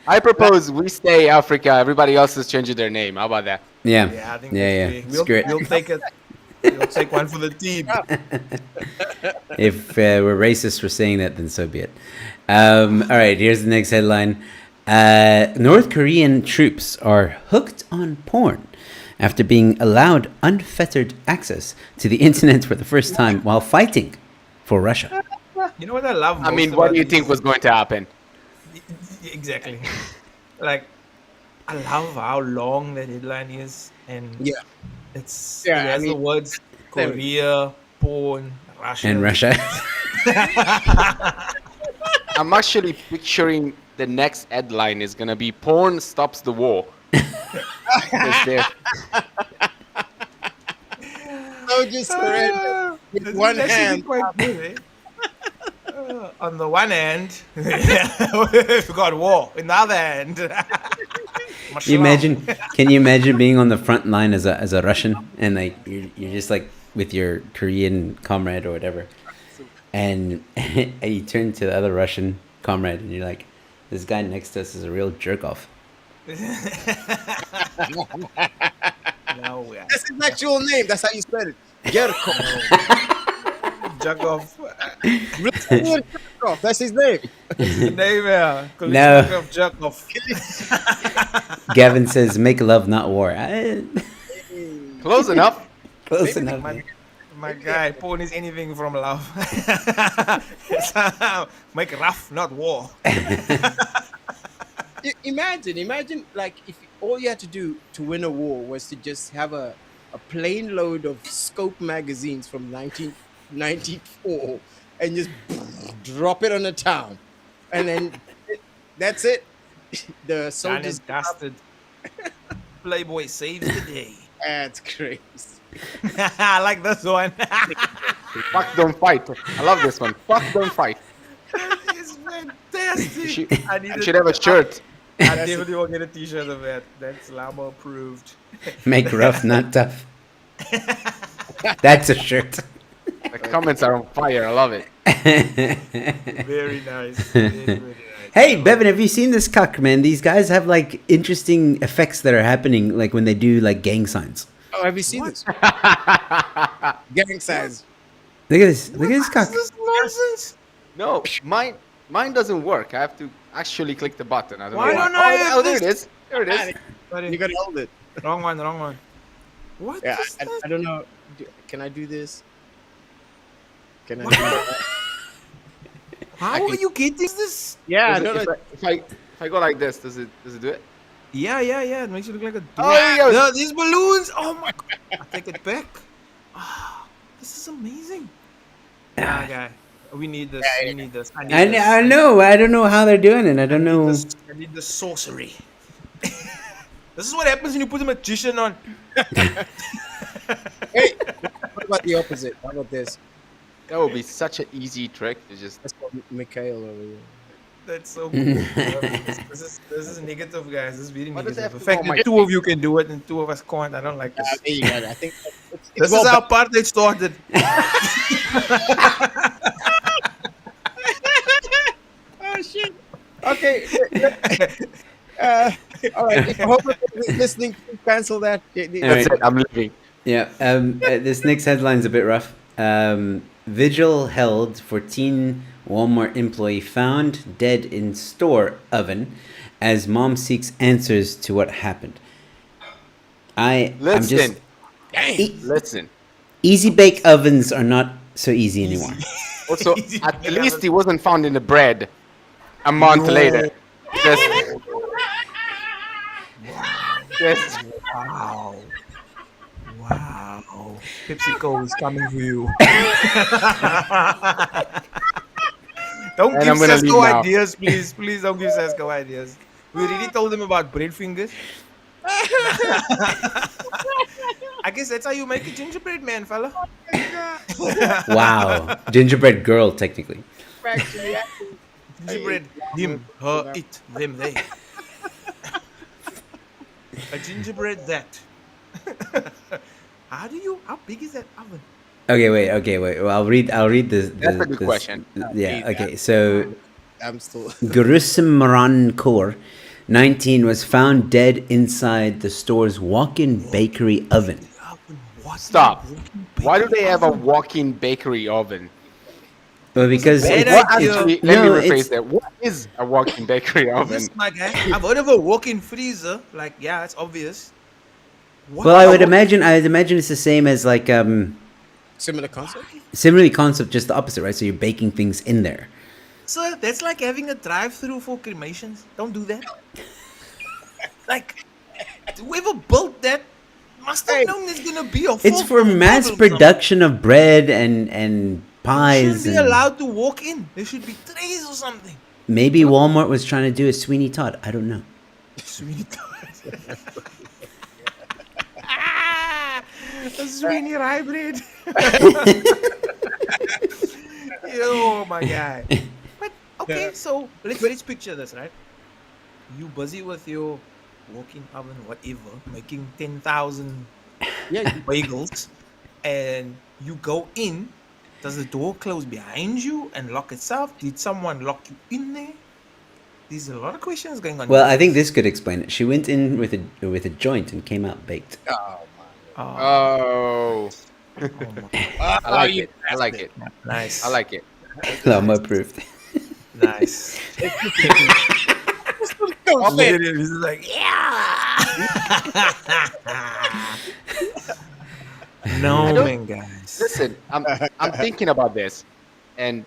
I propose we stay Africa. Everybody else is changing their name. How about that? Yeah. Yeah, I think Yeah. that's Screw it. We'll take it. We'll take one for the team. If we're racist for saying that, then so be it. All right, here's the next headline. North Korean troops are hooked on porn after being allowed unfettered access to the internet for the first time while fighting for Russia. You know what I love most I mean, what about do you these- think was going to happen? Exactly. Like, I love how long that headline is, and Yeah. it's Yeah, it has I the mean- words Korea, porn, Russia. And Russia. I'm actually picturing the next headline is gonna be porn stops the war. Because soldier surrendered with This one is actually hand. quite good, on the one hand, we've got war. In the other hand, You imagine? Can you imagine being on the front line as a Russian and like you're just like with your Korean comrade or whatever, and you turn to the other Russian comrade and you're like, this guy next to us is a real jerk off. No, yeah. That's his actual name. That's how you spell it. Jerko. Jug off. Jerko. That's his name. Name, No. Jug off. Gavin says, "Make love, not war." Close enough. Close enough. My guy, porn is anything from love. Make rough, not war. Imagine, like if all you had to do to win a war was to just have a plane load of Scope magazines from 1994 and just drop it on a town, and then that's it. The Done soldiers. and dusted. Playboy saves the day. That's crazy. I like this one. Fuck, don't fight. I love this one. Fuck, don't fight. It's fantastic. You should have a shirt. I definitely will get a t-shirt of that. That's Lamo approved. Make rough, not tough. That's a shirt. The comments are on fire. I love it. Very nice. Very nice. Hey, Bevan, have you seen this cuck, man? These guys have like interesting effects that are happening, like when they do like gang signs. Oh, have you seen this? Gang signs. Look at this. Look at this What's cuck. this nonsense? No, mine doesn't work. I have to actually click the button. I don't Why know don't why. I Oh, have oh, there it this? is. There it is. Sorry. You gotta hold it. Wrong one. What Yeah, is that? I don't know. Can I do this? Can I do that? How are you getting this? Yeah, I Does don't it- know. if I go like this, does it do it? Yeah. It makes you look like a. Oh, there you go. No, these balloons. Oh my god! I take it back. Ah, this is amazing. Yeah, guy. We need this. We need this. I need this. I know. I don't know how they're doing it. I don't know. I need the sorcery. This is what happens when you put a magician on. Hey, what about the opposite? How about this? That would be such an easy trick to just. That's called Mikhail over here. That's so cool. This is negative, guys. This is very Why does it negative. have The to fact go on that my two of you can do it and two of us can't, I don't like this. There you go. I think it's This well is how apartheid started. Oh shit. Okay. All right. I hope everyone listening can cancel that. All That's right. it. I'm leaving. Yeah. This next headline's a bit rough. Vigil held for teen Walmart employee found dead in store oven as mom seeks answers to what happened. I'm Listen. just Listen. easy bake ovens are not so easy anymore. Also, Easy at to least have he wasn't found in the bread a month later. Just Wow. PepsiCo is coming for you. Don't And give I'm gonna Sasko leave now. ideas, please. Please don't give Sasko ideas. We already told him about bread fingers. I guess that's how you make a gingerbread man, fella. Wow. Gingerbread girl, technically. Gingerbread, him, her, it, them, they. A gingerbread that. How big is that oven? Okay, wait. Well, I'll read this. That's a good question. Yeah. Okay. So I'm still. Gurusimran Kaur, 19, was found dead inside the store's walk-in bakery oven. stop. Why do they have a walk-in bakery oven? Well, because bad it's- What idea. actually, No, let me rephrase it's- that. What is a walk-in bakery oven? Yes, my guy. I've heard of a walk-in freezer. Like, yeah, it's obvious. What well, I a would walk- imagine it's the same as like Similar concept. similarly concept, just the opposite, right? So you're baking things in there. Sir, that's like having a drive-through for cremations. Don't do that. Like, whoever built that must have known there's gonna be a. It's for full mass problem production of bread and somewhere. pies. Shouldn't be And allowed to walk in. There should be trays or something. maybe Walmart was trying to do a Sweeney Todd. I don't know. Sweet. A Sweeney hybrid. Yo, my guy. But okay, so let's picture this, right? You busy with your walk-in oven, whatever, making 10,000 bagels, and you go in. Does the door close behind you and lock itself? Did someone lock you in there? There's a lot of questions going on. Well, here. I think this could explain it. She went in with a joint and came out baked. Oh, Oh, oh my- I like it. I like it. nice. I like it. Lama approved. Nice. Off Look it. at him. He's like, yeah. No, man, guys. Listen, I'm thinking about this, and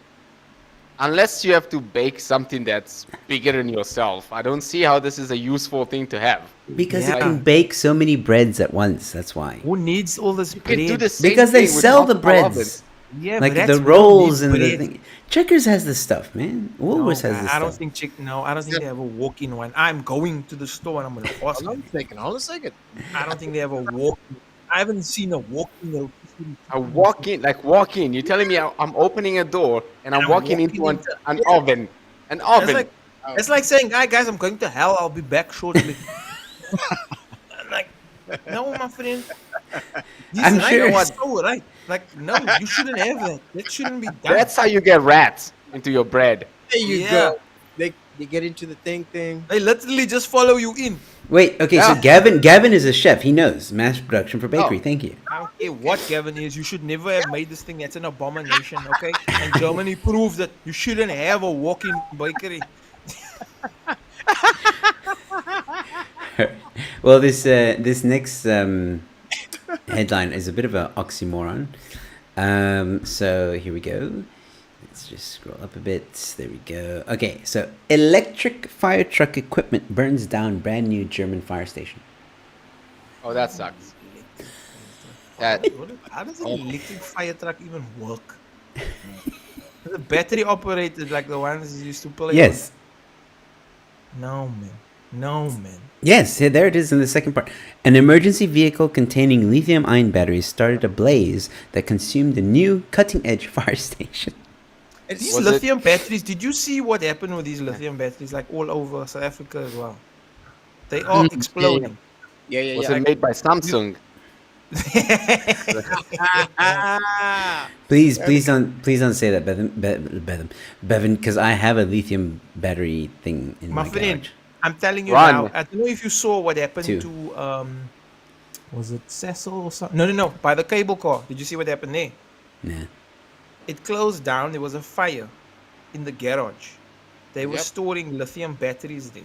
unless you have to bake something that's bigger than yourself, I don't see how this is a useful thing to have. Because Yeah. it can bake so many breads at once. That's why. Who needs all this You can do bread? the same Because they thing with sell the multiple breads. ovens. Yeah, Like but the that's rolls who and needs the bread. thing. Checkers has this stuff, man. No, Woolworths has guy, this I don't stuff. think I don't think they have a walk-in one. I'm going to the store and I'm gonna ask. hold on a second. Hold on a second. I don't think they have a walk-in. I haven't seen a walk-in rotisserie. I walk in. You're telling me I'm opening a door and I'm I'm walking into walking an oven. An It's oven. like, it's like saying, "Hi guys, I'm going to hell. I'll be back shortly." I'm like, no, my friend. He's I'm right. sure- He's so right. Like, no, you shouldn't have that. That shouldn't be done. That's how you get rats into your bread. There you Yeah. go. They get into the thing. They literally just follow you in. Wait, okay, so Gavin is a chef. He knows mass production for bakery. Oh. Thank you. I don't care what Gavin is. You should never have made this thing. That's an abomination, okay? And Germany proves that you shouldn't have a walk-in bakery. Well, this next headline is a bit of an oxymoron. So here we go. Let's just scroll up a bit. There we go. Okay, so electric fire truck equipment burns down brand new German fire station. Oh, that sucks. That How does an electric fire truck even work? Is it battery operated like the ones you used to play? Yes, on? No, man. No, man. yes, here, there it is in the second part. An emergency vehicle containing lithium-ion batteries started a blaze that consumed the new cutting-edge fire station. These Was it- lithium batteries, did you see what happened with these lithium batteries like all over South Africa as well? They are exploding. Yeah. was it made by Samsung? Please don't say that, Bevan, because I have a lithium battery thing in My my friend, garage. I'm telling you Run. now. I don't know if you saw what happened Two. to was it Cecil or something? No. By the cable car. Did you see what happened there? Nah. It closed down. There was a fire in the garage. They were Yep. storing lithium batteries there.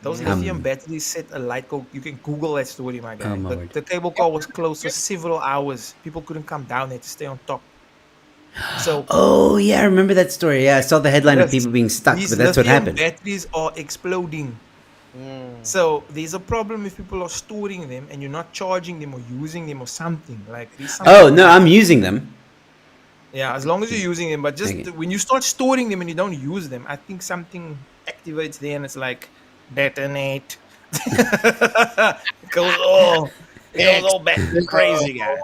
Those Um, lithium batteries set a light go. You can Google that story, my guy. Oh, my word. The cable car was closed for several hours. People couldn't come down there to stay on top. So Oh yeah, I remember that story. Yeah, I saw the headline of Yes. people being stuck, these but that's what lithium happened. batteries are exploding. So there's a problem if people are storing them and you're not charging them or using them or something. Like there's something. Oh no, I'm using them. Yeah, as long as you're using them, but just Okay. when you start storing them and you don't use them, I think something activates there and it's like detonate. it goes all back crazy, guy.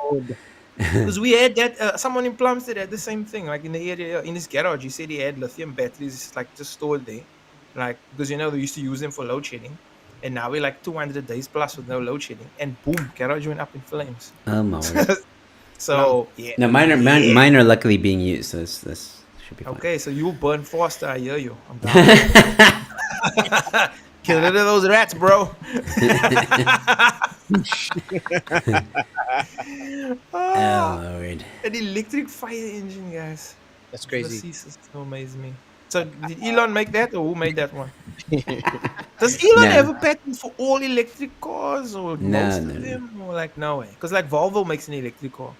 Because we had that someone in Plumstead had the same thing, like in the area in his garage. He said he had lithium batteries like just stored there, like because they used to use them for load shedding, and now we're like 200 days plus with no load shedding, and boom, garage went up in flames. Oh my word. So yeah. No, mine are luckily being used, so this should be fine. Okay, so you burn faster. I hear you. I'm down. Get rid of those rats, bro. Oh Lord. An electric fire engine, guys. That's The crazy. ceases to amaze me. So did Elon make that, or who made that one? Does Elon No. have a patent for all electric cars, or No, most no, of no. them, or like no way? Because like Volvo makes an electric car.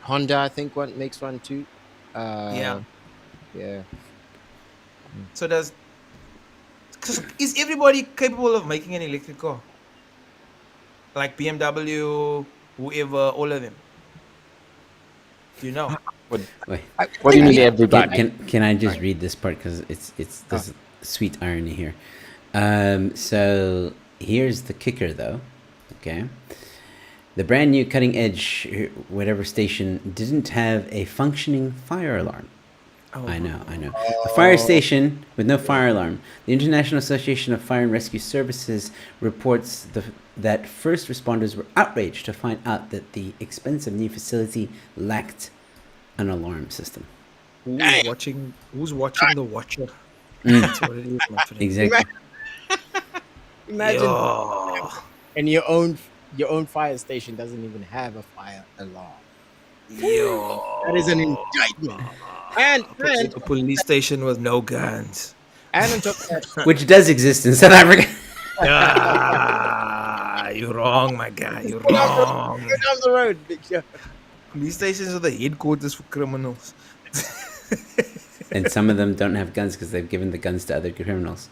Honda, I think, one makes one too. Yeah. Yeah. So does. 'Cause is everybody capable of making an electric car? Like BMW, whoever, all of them. Do you know? Wait. What do you mean everybody? Can I just read this part because it's there's sweet irony here. So here's the kicker though. Okay. The brand new cutting edge, whatever station, didn't have a functioning fire alarm. Oh. I know. A fire station with no fire alarm. The International Association of Fire and Rescue Services reports that first responders were outraged to find out that the expensive new facility lacked an alarm system. Who's watching The Watcher? That's what it is, my friend. Exactly. Imagine, Yo. and your own fire station doesn't even have a fire alarm. That is an indictment. And A police station with no guns. on top of that, Which does exist in South Africa. You're wrong, my guy. You're go wrong. down the road, big show. Police stations are the headquarters for criminals. And some of them don't have guns because they've given the guns to other criminals.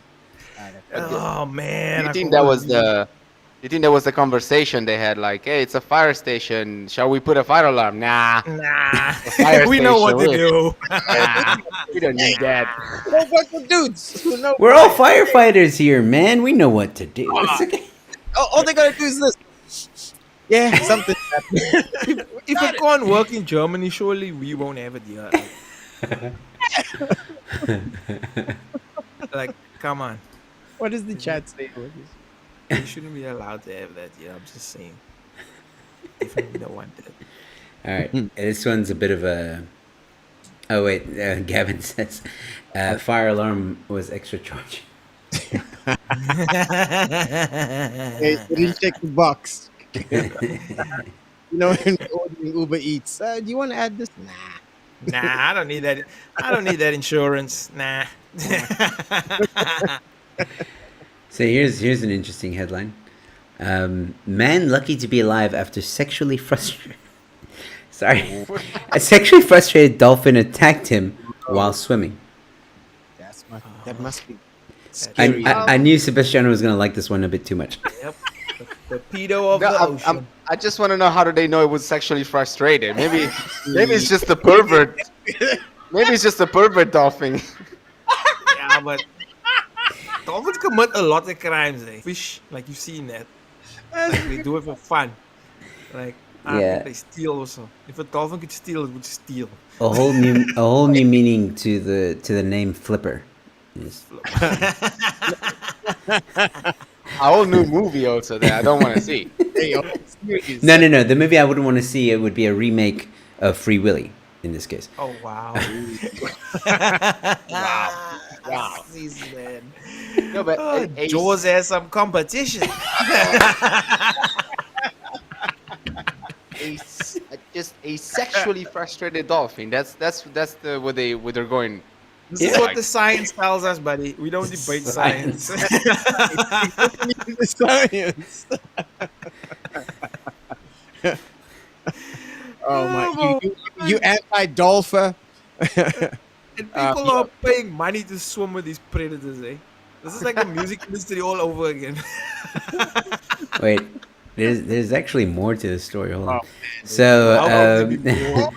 Oh man! You think that was the conversation they had? Like, hey, it's a fire station. Shall we put a fire alarm? Nah. Nah. fire We know what to station, do. We don't need that. No fucking dudes who know. We're all firefighters here, man. We know what to do. It's okay. All they gotta do is this. Yeah, something. If it can't work in Germany, surely we won't have it here. Like, come on. What does the chat say? We shouldn't be allowed to have that here. I'm just saying. Definitely don't want that. All right. This one's a bit of a. Oh, wait. Gavin says fire alarm was extra charge. Hey, you didn't check the box. You know, when ordering Uber Eats, do you want to add this? Nah. Nah, I don't need that. I don't need that insurance. Nah. So here's an interesting headline. Man lucky to be alive after sexually frustrated. Sorry. A sexually frustrated dolphin attacked him while swimming. That must be I, scary. I knew Sebastiano was going to like this one a bit too much. Yep. The pedo of No, the ocean. I just want to know, how do they know it was sexually frustrated? Maybe it's just the pervert. Maybe it's just a pervert dolphin. Yeah, but dolphins commit a lot of crimes, eh? Fish, like you've seen that. Like, they do it for fun. Like, I Yeah. think they steal also. If a dolphin could steal, it would steal. A whole new meaning to the name Flipper. Yes. A whole new movie also that I don't want to see. Hey, yo, serious. No. The movie I wouldn't want to see, it would be a remake of Free Willy in this case. Oh, wow. Wow. Jeez, man. No, but Oh, Jaws has some competition. Just a sexually frustrated dolphin. That's the where they're going. This is what the science tells us, buddy. We don't debate science. The science. Oh my! You anti-dolphin. And people are paying money to swim with these predators, eh? This is like the music industry all over again. Wait, there's actually more to the story. Hold on. Oh, So How about maybe more?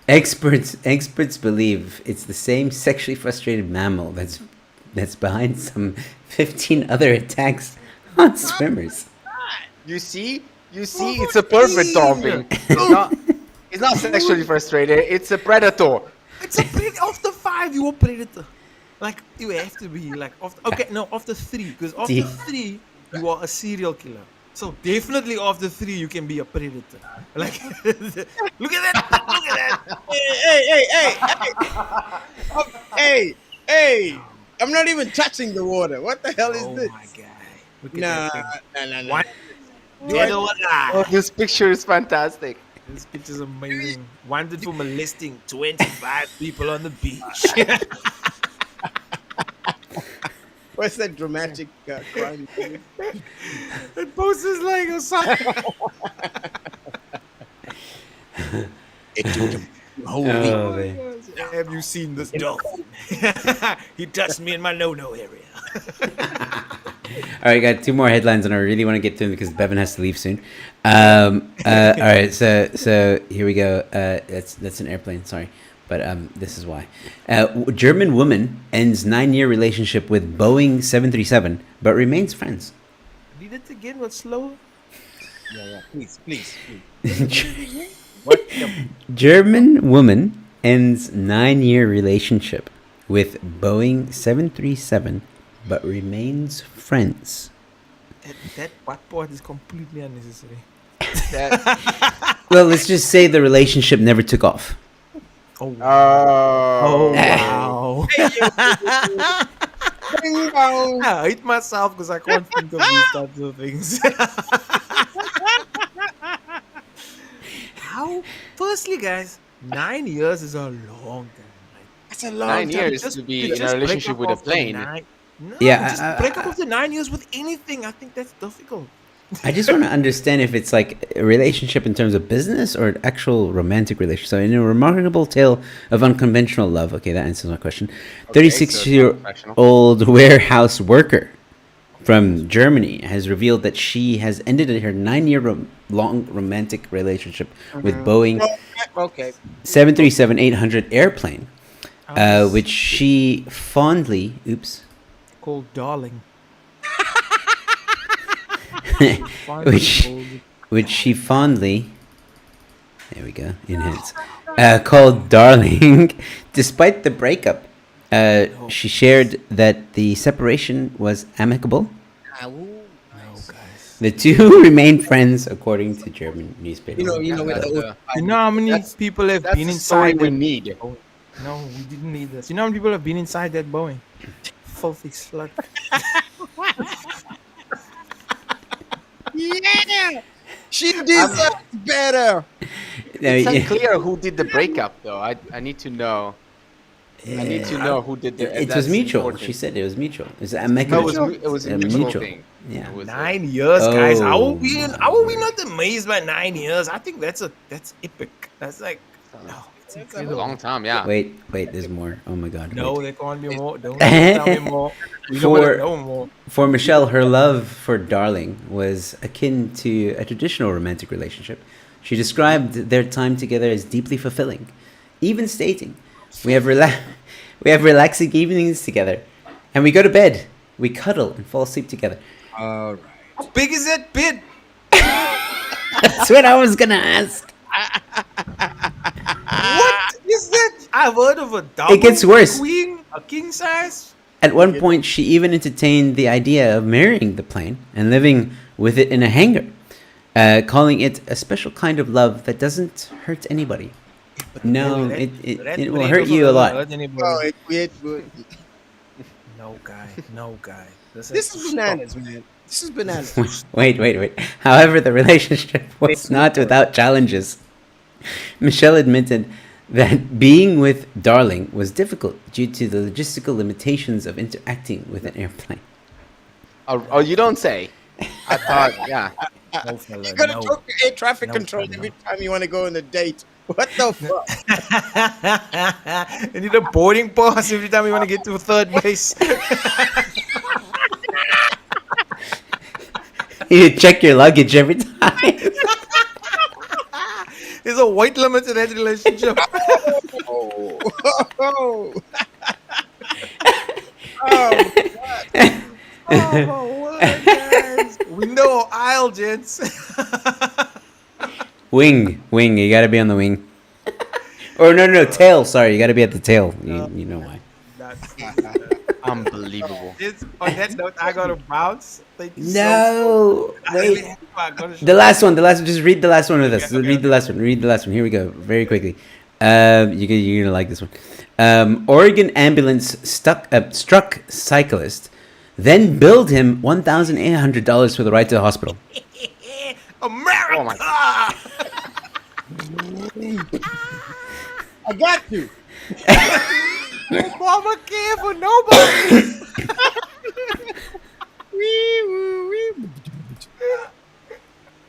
experts believe it's the same sexually frustrated mammal that's behind some 15 other attacks on swimmers. You see, it's a pervert dolphin. It's not sexually frustrated. It's a predator. It's a predator. After 5, you are predator. Like, you have to be like, after 3. Because after 3, you are a serial killer. So definitely after 3, you can be a predator. Like, look at that. Hey! I'm not even touching the water. What the hell is Oh this? my god. Look at Nah. that thing. Dead or alive. Oh, this picture is fantastic. This picture's amazing. Wanted for molesting 25 people on the beach. What's that dramatic crime? That post is like a sign. It took him a whole week. Oh, man. Have you seen this dolphin? He touched me in my no-no area. All right, got 2 more headlines, and I really want to get to them because Bevan has to leave soon. All right, so here we go. That's an airplane. Sorry, but this is why. German woman ends 9-year relationship with Boeing 737, but remains friends. Read it again, what's slower? Yeah. Please. What? The, German woman ends 9-year relationship with Boeing 737, but remains friends. That what part is completely unnecessary. That, Well, let's just say the relationship never took off. Oh, wow. Bing bong. I hate myself because I can't think of these types of things. How? Firstly, guys, 9 years is a long time. That's a long 9 time. years to be in a just break relationship up with a after plane. No, Yeah, just break up after 9 years with anything. I think that's difficult. I just want to understand if it's like a relationship in terms of business or an actual romantic relationship. So, in a remarkable tale of unconventional love, okay, that answers my question. Okay, so it's not 36-year-old warehouse worker from Germany has revealed that she has ended her 9-year long romantic relationship with Boeing Okay. 737-800 airplane, It's which she fondly, called darling. which which she fondly, there we go, in hints, called darling. Despite the breakup, she shared that the separation was amicable. The two remain friends, according to German newspaper. You know, with That's, the, You know how many That's- people have that's been the story inside we that? need. No, we didn't need this. You know how many people have been inside that Boeing? Filthy slut. yeah, she deserves better. It's unclear who did the breakup, though. I need to know. I need to know who did the. It was that's mutual. important. She said it was mutual. It's No, amicable. it was a mutual thing. Yeah. It was, 9 years, guys. How Oh, are we? How are we not amazed by 9 years? I think that's epic. That's like, it's a incredible. long time, yeah. Wait, there's more. Oh my god. No, wait. there can't be more. Don't tell me more. We don't want For- to know more. For Michelle, her love for Darling was akin to a traditional romantic relationship. She described their time together as deeply fulfilling, even stating, we have relaxing evenings together, and we go to bed, we cuddle and fall asleep together." All right. How big is that bed? That's what I was gonna ask. What is that? I've heard of a double. It gets worse. Queen, a king size. At one point, she even entertained the idea of marrying the plane and living with it in a hangar, calling it a special kind of love that doesn't hurt anybody. No, That- it that will ain't hurt gonna you a lot. hurt anybody. Oh, it. No guy. No guy. This is bananas, man. This is bananas. Wait. However, the relationship was not without challenges. Michelle admitted that being with Darling was difficult due to the logistical limitations of interacting with an airplane. Oh, you don't say. I thought, yeah. No fella, You're gonna no. talk to air traffic No, control no. every time you want to go on a date. What the fuck? You need a boarding pass every time you want to get to a third base. You check your luggage every time. There's a weight limit to that relationship. Oh. Oh. Oh my word, guys. Window or aisle, gents. Wing. You gotta be on the wing. Or no, tail. Sorry, you gotta be at the tail. You know why. Unbelievable. On that note, I gotta bounce. Thank you No. so much. Wait. The last one. Just read the last one with us. Read the last one. Here we go. Very quickly. You're gonna like this one. Oregon ambulance struck cyclist, then billed him $1,800 for the ride to the hospital. America! Oh my I got you. Obamacare for nobody.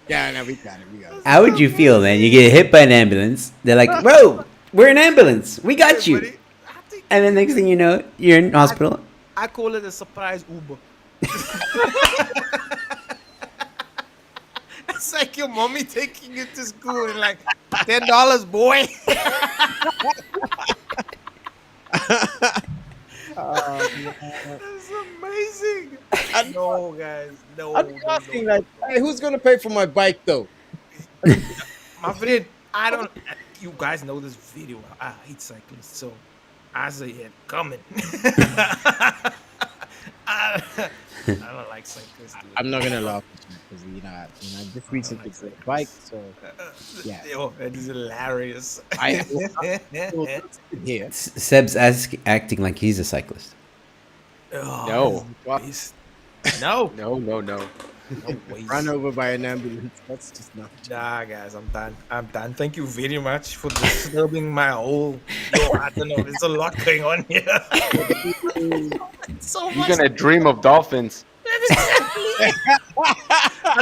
Yeah, no, we got it. How would you feel, man? You get hit by an ambulance. They're like, "Bro, we're an ambulance. We got you." Buddy, I think And then next thing you know, you're in hospital. I call it a surprise Uber. It's like your mommy taking you to school and like $10, boy. That's amazing. No, guys. No. I'd be no, asking no. like, hey, who's gonna pay for my bike though? My friend, I don't. You guys know this video. I hate cyclists, so I say it coming. I, I don't like cyclists. Dude. I'm not gonna laugh at you because I just recently bought a bike, so yeah. Yo, that is hilarious. I will here. Seb's acting like he's a cyclist. Oh, No. this- no. No. No ways. Run over by an ambulance. That's just not. Nah, guys, I'm done. I'm done. Thank you very much for disturbing my whole. Yo, I don't know. There's a lot going on here. So You're much. gonna dream of dolphins. I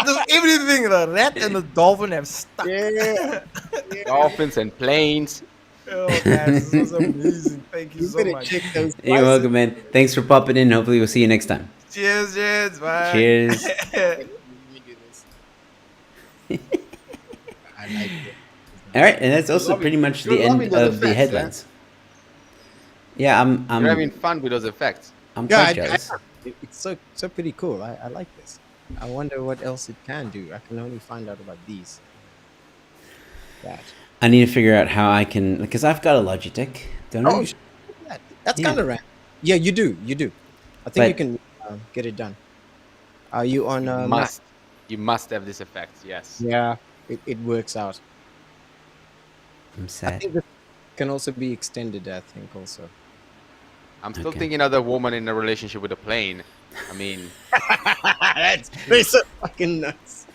do everything. The rat and the dolphin have stuck. Yeah. Dolphins and planes. Oh, guys, this was amazing. Thank you You so better much. check those. You're welcome, man. Thanks for popping in. Hopefully, we'll see you next time. Cheers, cheers. Bye. Cheers. I like it. All right, and that's also loving- pretty much you're the end loving those of the effects, headlines. Yeah, I'm You're having fun with those effects. quite Yeah, jealous. it's so pretty cool. I like this. I wonder what else it can do. I can only find out about these. That. I need to figure out how I can, because I've got a Logitech, don't I? Oh, you should do that. That's Yeah. kind of random. Yeah, you do. I think you But- can get it done. Are you on? You must have this effect. Yes. Yeah, it works out. I'm I sad. think this can also be extended. I think also. I'm still Okay. thinking of the woman in a relationship with a plane. I mean, That's so fucking nuts.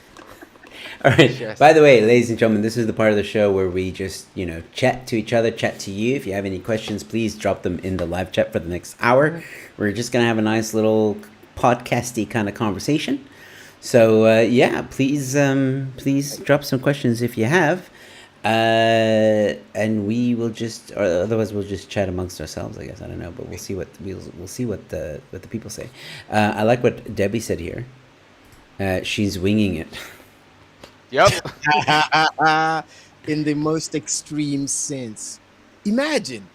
All right. Yes. By the way, ladies and gentlemen, this is the part of the show where we just, chat to each other, chat to you. If you have any questions, please drop them in the live chat for the next hour. We're just going to have a nice little podcasty kind of conversation. So, yeah, please drop some questions if you have. And we will just, or otherwise we'll just chat amongst ourselves, I guess. I don't know, but we'll see what the people say. I like what Debbie said here. She's winging it. yep. In the most extreme sense. Imagine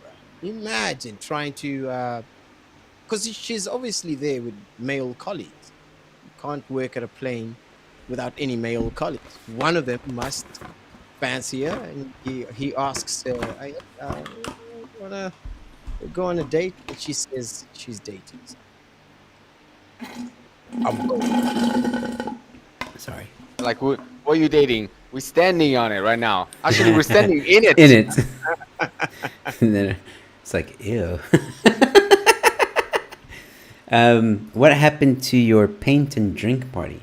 trying to, because she's obviously there with male colleagues. You can't work at a plane without any male colleagues. One of them must fancy her, and he asks her, I wanna go on a date, and she says she's dating. I'm going. Sorry. Like, what are you dating? We're standing on it right now. Actually, we're standing in it. In it. And then it's like, ew. What happened to your paint and drink party?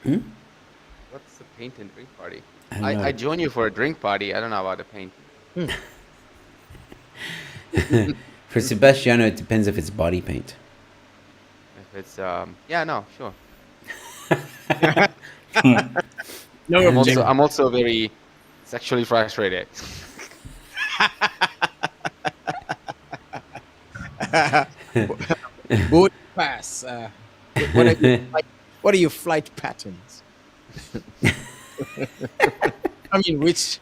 What's the paint and drink party? I don't know. I joined you for a drink party. I don't know about the paint. For Sebastiano, it depends if it's body paint. If it's yeah, no, sure. No, I'm also very sexually frustrated. board pass. What are your flight patterns? I mean, which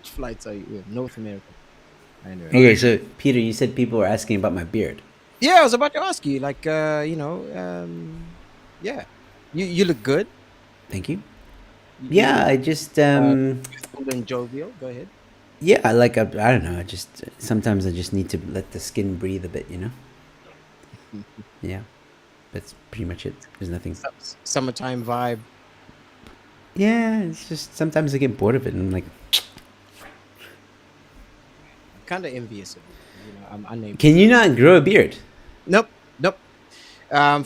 flights are you in? North America. I know. Okay, so Peter, you said people were asking about my beard. Yeah, I was about to ask you. Like, yeah, you look good. Thank you. Yeah, I just Cool and jovial. Go ahead. yeah, I like I don't know. I just sometimes I just need to let the skin breathe a bit, Yeah, that's pretty much it. There's nothing. Summertime vibe. Yeah, it's just sometimes I get bored of it, and I'm like, Kind of envious of you. I'm unable. can you not grow a beard? Nope.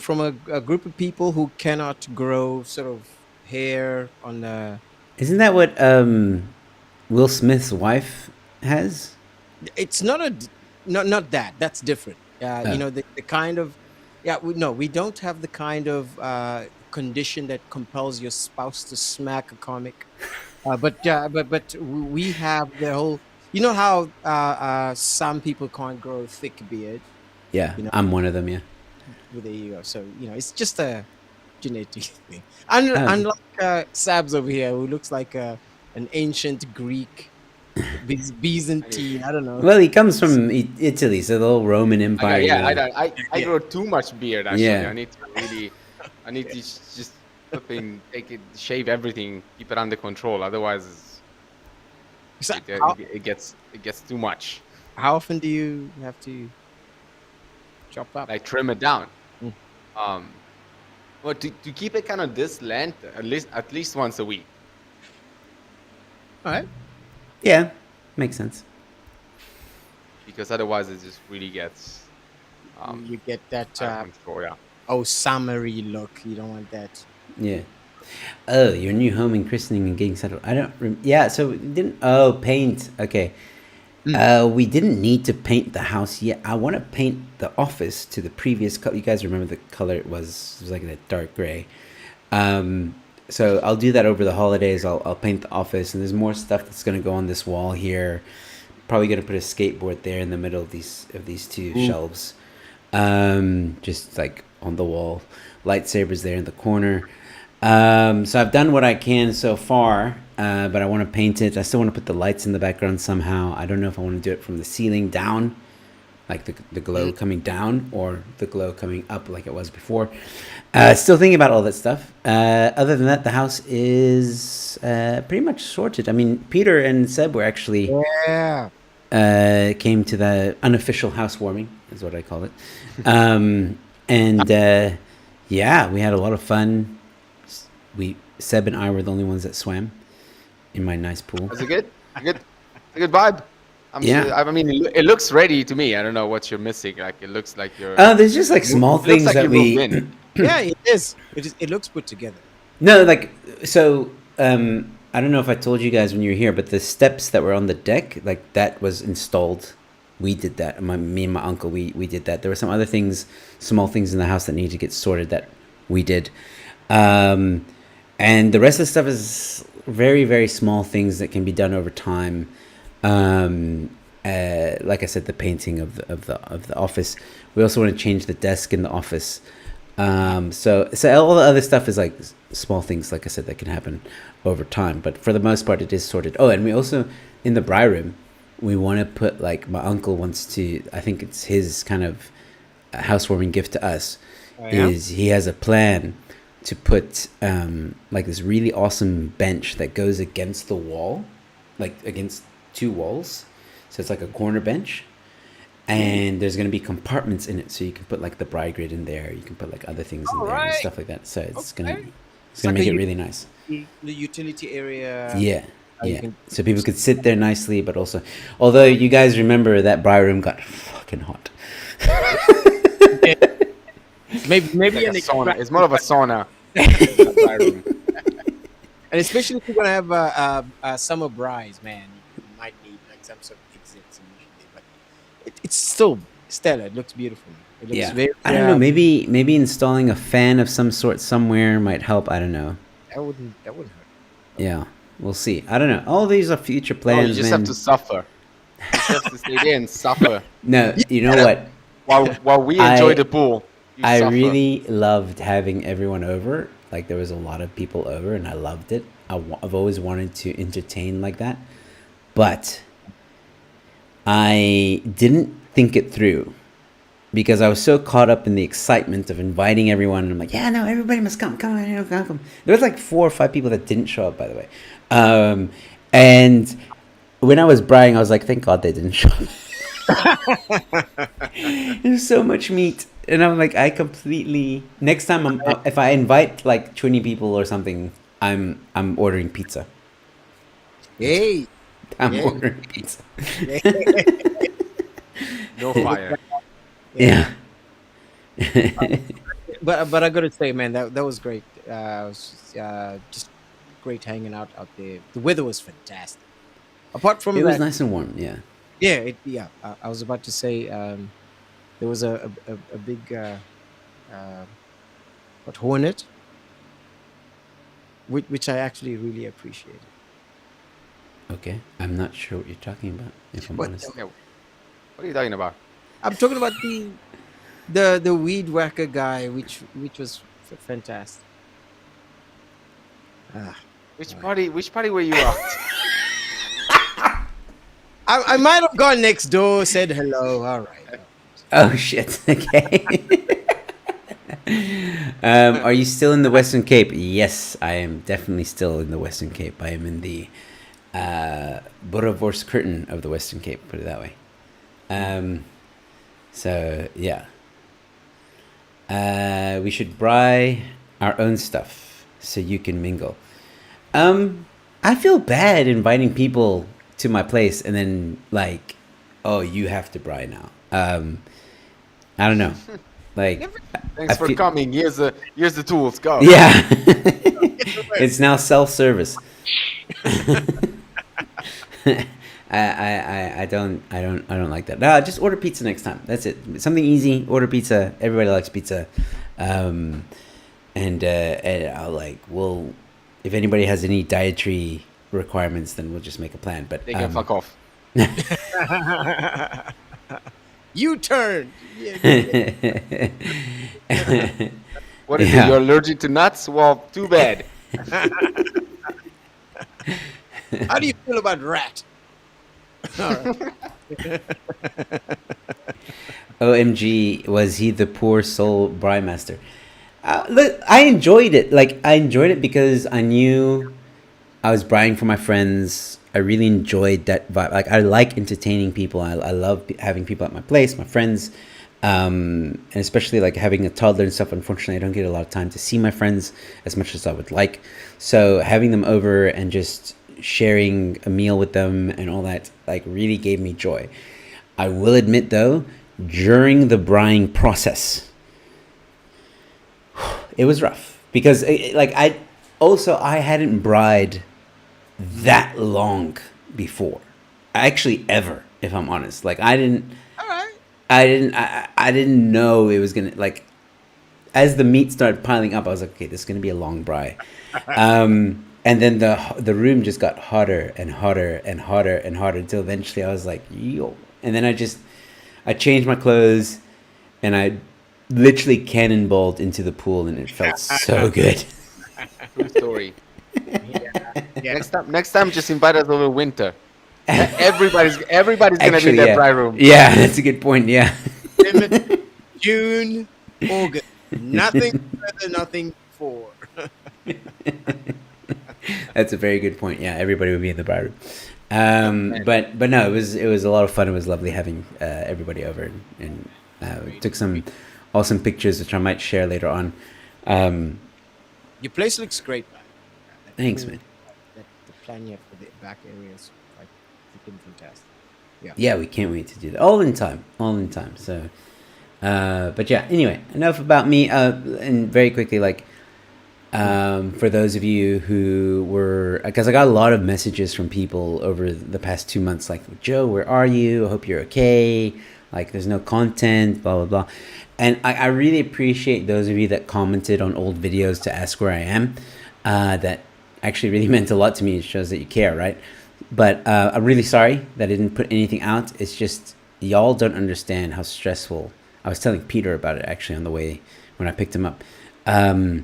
From a group of people who cannot grow sort of hair on the. Isn't that what Will Smith's wife has? It's not not that. That's different. Oh. The kind of. Yeah, we don't have the kind of condition that compels your spouse to smack a comic. But we have the whole. You know how some people can't grow a thick beard. Yeah, I'm one of them. Yeah. Well, there you go. So it's just a genetic thing. Unlike Sabs over here, who looks like an ancient Greek Byzantine. I don't know. Well, he comes from Italy, so the whole Roman Empire. you know. I grow too much beard. Actually, Yeah. I need to just flipping shave everything, keep it under control. Otherwise, So it gets too much. how often do you have to chop up? Like trim it down. Mm. Well, to keep it kind of this length, at least once a week. All right. Yeah, makes sense. Because otherwise it just really gets You get that out of control. Yeah. summery look. You don't want that. Yeah. Oh, your new home and christening and getting settled. I don't. Yeah. So we didn't. Oh, paint. Okay. We didn't need to paint the house yet. I want to paint the office to the previous color. You guys remember the color it was? It was like a dark gray. So I'll do that over the holidays. I'll paint the office, and there's more stuff that's gonna go on this wall here. Probably gonna put a skateboard there in the middle of these two shelves, just like on the wall. Lightsabers there in the corner. So I've done what I can so far, but I want to paint it. I still want to put the lights in the background somehow. I don't know if I want to do it from the ceiling down, like the glow coming down, or the glow coming up like it was before. Still thinking about all that stuff. Other than that, the house is pretty much sorted. I mean, Peter and Seb were actually Yeah. came to the unofficial housewarming, is what I call it. And yeah, we had a lot of fun. Seb and I were the only ones that swam in my nice pool. Is it good? It's a good vibe. Yeah. I mean, it looks ready to me. I don't know what you're missing. Like it looks like you're. There's just like small it looks things like that you we. moved in. Yeah, it is. It looks put together. No, like so. I don't know if I told you guys when you were here, but the steps that were on the deck, like that was installed. We did that. Me and my uncle, we did that. There were some other things, small things in the house that needed to get sorted that we did. And the rest of the stuff is very, very small things that can be done over time. Like I said, the painting of the office. We also want to change the desk in the office. So all the other stuff is like small things, like I said, that can happen over time. But for the most part, it is sorted. Oh, and we also in the braai room, we want to put like my uncle wants to. I think it's his kind of housewarming gift to us. Yeah. Is he has a plan to put like this really awesome bench that goes against the wall, like against two walls. So it's like a corner bench, and there's going to be compartments in it, so you can put like the braai grid in there. You can put like other things in there and Alright. stuff like that. So it's Okay. gonna like make a it really nice. The utility area. Yeah, you yeah. can- So people could sit there nicely, but also, although you guys remember that braai room got fucking hot. Maybe Like a an sauna. It's more of a sauna. And especially if you're gonna have a summer braais, man, you might need like some sort of exits usually, but it's still stellar. It looks beautiful. It looks Yeah, very. I don't know. Maybe installing a fan of some sort somewhere might help. I don't know. That wouldn't hurt. Yeah, we'll see. I don't know. All these are future No, plans, you just man. have to suffer. You just have to stay there and suffer No, you know what? while we enjoy I- the pool. You I suffer. really loved having everyone over. Like there was a lot of people over, and I loved it. I've always wanted to entertain like that, but I didn't think it through because I was so caught up in the excitement of inviting everyone. And I'm like, yeah, no, everybody must come. Come on, come. There was like 4 or 5 people that didn't show up, by the way. And when I was braaiing, I was like, thank God they didn't show up. There's so much meat, and I'm like, I completely. Next time, if I invite like 20 people or something, I'm ordering pizza. Hey, I'm Yeah. ordering pizza. No fire. Yeah. but I gotta say, man, that was great. It was just great hanging out there. The weather was fantastic. Apart from It that, was nice and warm. Yeah. yeah. I was about to say there was a big hornet, which I actually really appreciated. Okay. I'm not sure what you're talking about. If I'm What honest. Okay, what are you talking about? I'm talking about the weed whacker guy, which was fantastic. Which party were you at? I might have gone next door, said hello. All right. Oh shit. Okay. Are you still in the Western Cape? Yes, I am definitely still in the Western Cape. I am in the Boerewors curtain of the Western Cape. Put it that way. So yeah. We should buy our own stuff so you can mingle. I feel bad inviting people to my place and then like, oh, you have to buy now. I don't know. Like, Thanks for coming. Here's the tools. Go. yeah, it's now self-service. I don't like that. No, just order pizza next time. That's it. Something easy. Order pizza. Everybody likes pizza. And I'll like, we'll, if anybody has any dietary requirements, then we'll just make a plan. But They can fuck off. You turn. What is Yeah. it? You're allergic to nuts? Well, too bad. How do you feel about rat? All right. OMG, was he the poor soul braai master? Look, I enjoyed it. Like, I enjoyed it because I knew I was braaiing for my friends. I really enjoyed that vibe. Like, I like entertaining people. I love having people at my place, my friends. And especially like having a toddler and stuff. Unfortunately, I don't get a lot of time to see my friends as much as I would like. So having them over and just sharing a meal with them and all that, like, really gave me joy. I will admit though, during the braaiing process, it was rough because I hadn't braaied that long before. Actually, ever, if I'm honest. Like, I didn't know it was gonna, like, as the meat started piling up, I was like, okay, this is gonna be a long braai. And then the room just got hotter and hotter and hotter and hotter until eventually I was like, yo. And then I changed my clothes and I literally cannonballed into the pool and it felt so good. True story. Next time, just invite us over winter. Everybody's gonna be Actually, in that yeah. dry room. Yeah, that's a good point. Yeah. June, August. Nothing further, nothing before. That's a very good point. Yeah, everybody would be in the bar room. But no, it was a lot of fun. It was lovely having everybody over, and we took some awesome pictures, which I might share later on. Your place looks great, man. Thanks, man. The plan you have for the back area is like freaking fantastic. Yeah, we can't wait to do that. All in time. So, but yeah. Anyway, enough about me. And very quickly, like, for those of you who were, because I got a lot of messages from people over the past 2 months, like, Joe, where are you? I hope you're okay. Like, there's no content, blah, blah, blah. And I really appreciate those of you that commented on old videos to ask where I am. That actually really meant a lot to me. It shows that you care, right? But I'm really sorry that I didn't put anything out. It's just, y'all don't understand how stressful. I was telling Peter about it actually on the way when I picked him up. How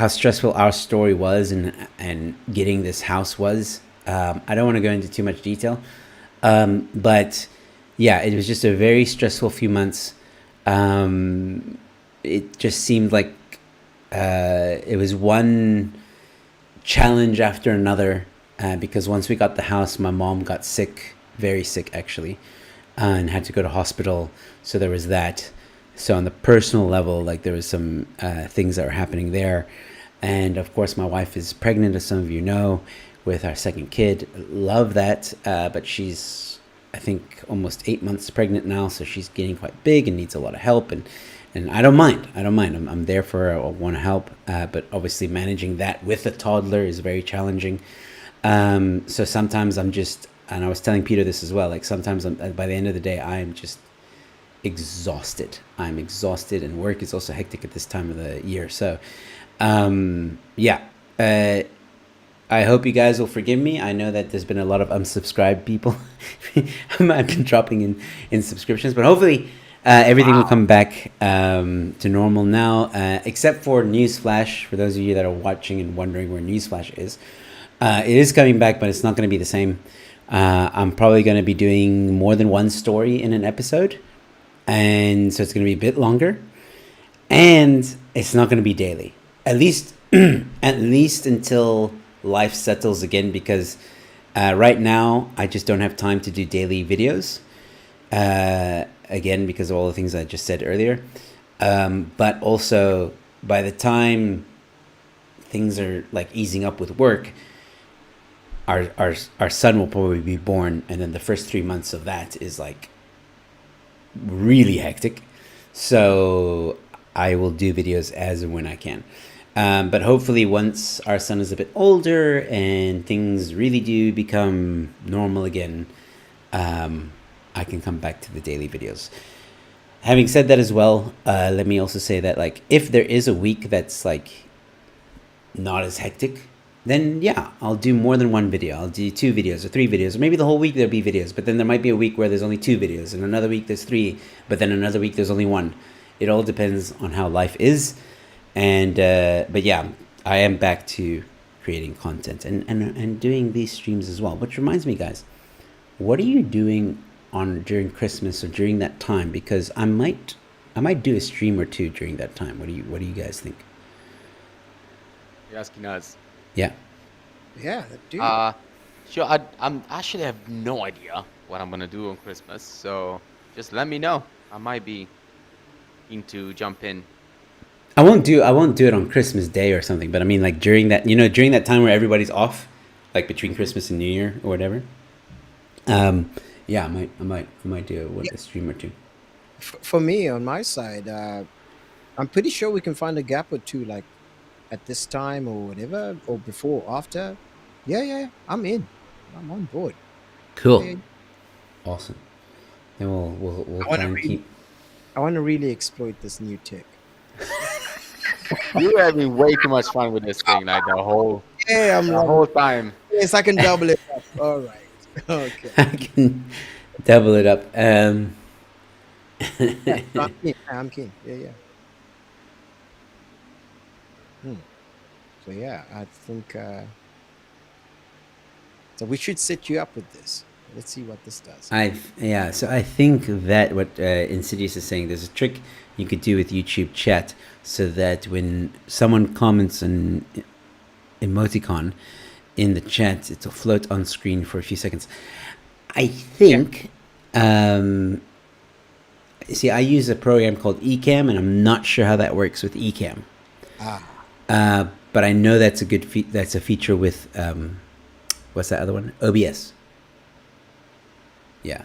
stressful our story was and getting this house was. I don't want to go into too much detail, but yeah, it was just a very stressful few months. It just seemed like it was one challenge after another, because once we got the house, my mom got sick, very sick actually, and had to go to hospital. So there was that. So on the personal level, like, there was some things that were happening there. And of course, my wife is pregnant, as some of you know, with our second kid. Love that. But she's, I think, almost 8 months pregnant now. So she's getting quite big and needs a lot of help. And I don't mind. I'm there for her. I want to help. But obviously managing that with a toddler is very challenging. So sometimes I'm just, and I was telling Peter this as well, like, sometimes by the end of the day, I am just exhausted. I'm exhausted, and work is also hectic at this time of the year. So yeah, I hope you guys will forgive me. I know that there's been a lot of unsubscribed people. I've been dropping in subscriptions, but hopefully everything will come back to normal now, except for Newsflash. For those of you that are watching and wondering where Newsflash is, it is coming back, but it's not going to be the same. I'm probably going to be doing more than one story in an episode, and so it's going to be a bit longer, and it's not going to be daily. At least, at least until life settles again, because right now I just don't have time to do daily videos. Again, because of all the things I just said earlier. But also, by the time things are like easing up with work, our son will probably be born, and then the first 3 months of that is like really hectic. So I will do videos as and when I can. But hopefully once our son is a bit older and things really do become normal again, I can come back to the daily videos. Having said that as well, let me also say that like if there is a week that's like not as hectic, then yeah, I'll do more than one video. I'll do 2 videos or 3 videos, or maybe the whole week there'll be videos, but then there might be a week where there's only 2 videos, and another week there's 3, but then another week there's only 1. It all depends on how life is. And but yeah, I am back to creating content and doing these streams as well. Which reminds me, guys, what are you doing on during Christmas or during that time? Because I might do a stream or 2 during that time. What do you guys think? You're asking us. Yeah. Yeah, dude. Sure. I'm actually have no idea what I'm gonna do on Christmas. So just let me know. I might be keen to jump in. I won't do it on Christmas Day or something, but I mean like during that, during that time where everybody's off, like between Christmas and New Year or whatever. Yeah, I might do a stream or 2. For me, on my side, I'm pretty sure we can find a gap or 2, like at this time or whatever, or before, after. Yeah, I'm in. I'm on board. Cool. Yeah. Awesome. Then we'll I try wanna and read- keep. I want to really exploit this new tech. You're having way too much fun with this thing, like the whole Yeah, I'm time. Yes, I can double it up. All right. Okay. I can double it up. I'm keen. Yeah. So yeah, I think so we should set you up with this. Let's see what this does. So I think that what Insidious is saying, there's a trick you could do with YouTube chat so that when someone comments an emoticon in the chat, it'll float on screen for a few seconds. I think, see, I use a program called Ecamm, and I'm not sure how that works with Ecamm. But I know that's a good that's a feature with what's that other one? OBS. Yeah.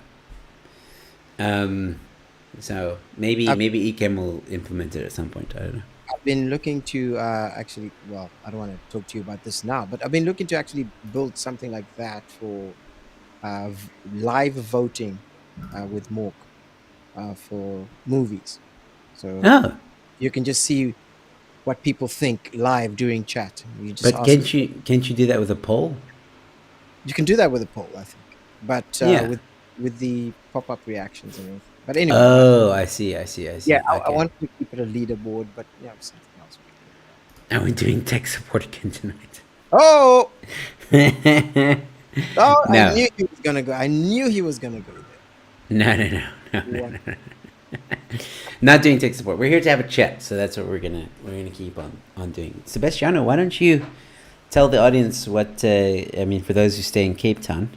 So maybe Ecamm will implement it at some point. I don't know. I've been looking to actually, well, I don't want to talk to you about this now, but I've been looking to actually build something like that for live voting with Mork for movies. So Oh, you can just see what people think live during chat. You just but ask can't you do that with a poll? You can do that with a poll, I think, but Yeah. with the pop-up reactions and everything. But anyway, Oh, I see. yeah, I Okay. wanted to keep it a leaderboard, but yeah, something else. Are we doing tech support again tonight? Oh, No. I knew he was gonna go. I knew he was gonna go there. No. Not doing tech support. We're here to have a chat, so that's what we're gonna keep on doing. Sebastiano, why don't you tell the audience what I mean, for those who stay in Cape Town,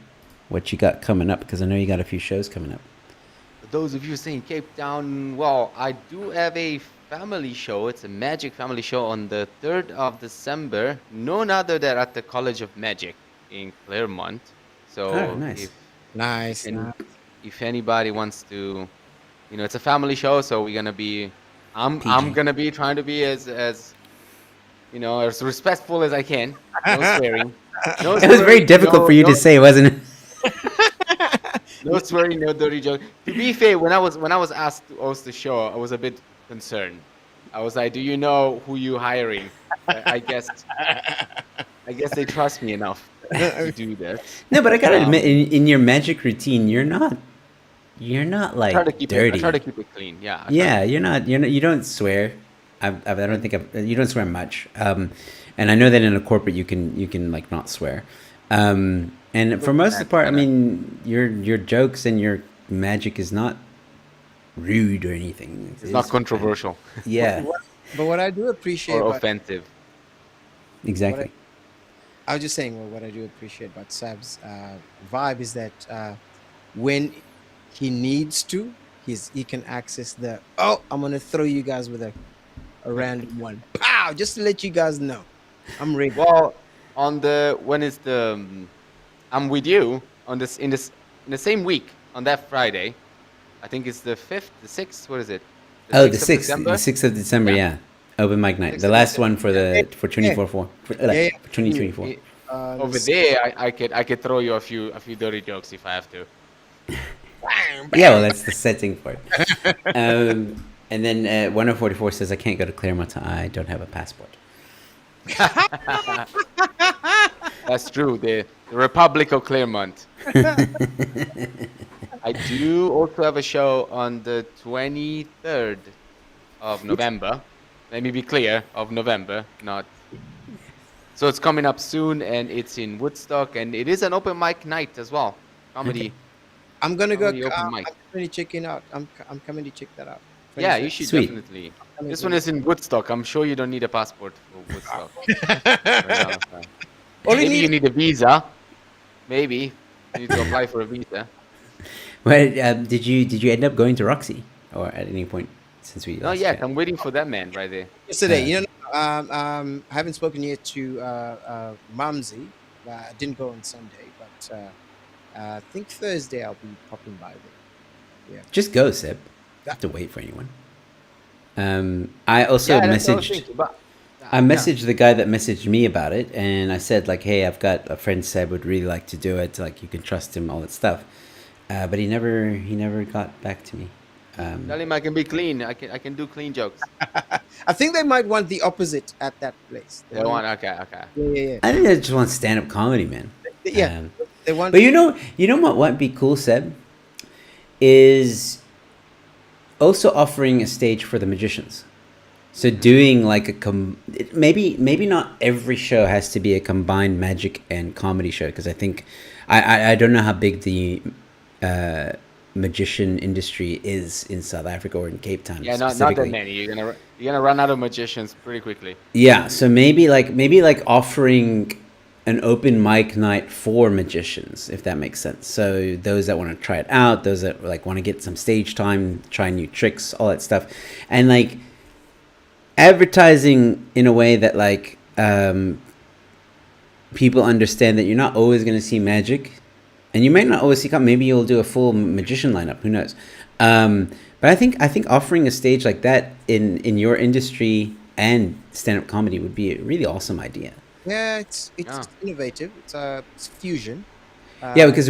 what you got coming up, because I know you got a few shows coming up. For those of you staying in Cape Town, well, I do have a family show. It's a magic family show on the 3rd of December. None other than at the College of Magic in Claremont. So Oh, nice. Nice. if anybody wants to, it's a family show, so we're gonna be, I'm gonna be trying to be as as respectful as I can. No swearing. No It was very swearing, difficult for you to say, wasn't it? No swearing, no dirty joke. To be fair, when I was asked to host the show, I was a bit concerned. I was like, "Do you know who you hiring?" I guess they trust me enough to do that. No, but I gotta admit, in your magic routine, you're not like I try to keep dirty. it. I try to keep it clean. Yeah. Yeah, you don't swear. I don't think you don't swear much. And I know that in a corporate you can like not swear. And for most of the part, I Better. mean, your jokes and your magic is not rude or anything. It's not controversial Yeah, But what I do appreciate or about offensive. exactly. I was just saying, well, what I do appreciate about Sab's vibe is that when he needs to, he can access the, oh, I'm gonna throw you guys with a random one, pow, just to let you guys know, I'm ready. Well, on the when is the I'm with you on this in the same week on that Friday. I think it's the 5th, the 6th. What is it? Oh, the 6th of 6th, December? the 6th of December, Yeah. yeah. Open mic night. 6th The of last December. one for 24 for Yeah. 2024. Over there, I could throw you a few dirty jokes if I have to. Yeah, well, that's the setting for it. And then 1044 says, I can't go to Claremont. I don't have a passport. That's true. The Republic of Claremont. I do also have a show on the 23rd of November. Let me be clear, of November, not. So it's coming up soon, and it's in Woodstock, and it is an open mic night as well. Comedy. I'm gonna go. Comedy open I'm mic. coming to check it out. I'm coming to check that out. Yeah, 23rd. you should Sweet. definitely. Coming This to- one is in Woodstock. I'm sure you don't need a passport for Woodstock. Right now, All you Maybe you need- need a visa. Maybe you need to apply for a visa. Well, did you end up going to Roxy or at any point since we? No, last yeah, chatted? I'm waiting for that man right there. Yesterday, I haven't spoken yet to Mamzi. I didn't go on Sunday, but I think Thursday I'll be popping by there. Just go, Seb. You have to wait for anyone. I also Yeah, that's what I was messaged. thinking, but- I messaged the guy that messaged me about it, and I said like, "Hey, I've got a friend Seb would really like to do it. Like, you can trust him, all that stuff." But he never got back to me. Tell him I can be clean. I can do clean jokes. I think they might want the opposite at that place. They want okay. Yeah. I think I just want stand-up comedy, man. Yeah, Um, they want. But you know what might be cool, Seb, is also offering a stage for the magicians. So doing like maybe not every show has to be a combined magic and comedy show, because I think I don't know how big the magician industry is in South Africa or in Cape Town. Yeah, not that specifically. many. You're gonna run out of magicians pretty quickly. Yeah, so maybe like offering an open mic night for magicians, if that makes sense. So those that want to try it out, those that like want to get some stage time, try new tricks, all that stuff, and like advertising in a way that like people understand that you're not always going to see magic, and you might not always see. Maybe you'll do a full magician lineup. Who knows? But I think offering a stage like that in your industry and stand-up comedy would be a really awesome idea. Yeah, it's Yeah. innovative. It's fusion. Yeah, because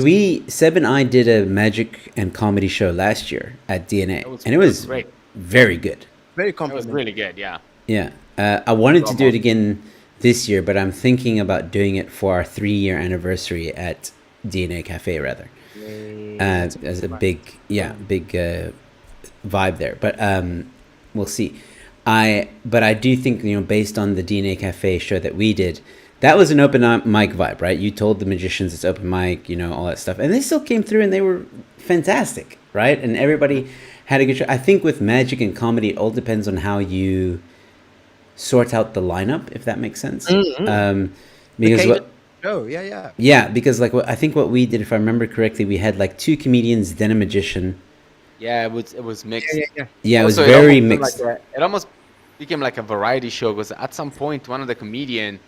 Seb and I did a magic and comedy show last year at DNA, and it was great. very good. very It was complimentary. really good. Yeah. Yeah, I wanted to do it again this year, but I'm thinking about doing it for our 3-year anniversary at DNA Cafe, rather, as a big vibe there. But we'll see. But I do think, based on the DNA Cafe show that we did, that was an open mic vibe, right? You told the magicians it's open mic, all that stuff, and they still came through and they were fantastic, right? And everybody had a good show. I think with magic and comedy, it all depends on how you sort out the lineup, if that makes sense. Because what, Oh, yeah. yeah, because like I think what we did, if I remember correctly, we had like 2 comedians, then a magician. Yeah, it was mixed. Yeah. Yeah, it was Also, very almost mixed. it almost became like a variety show, because at some point one of the comedian,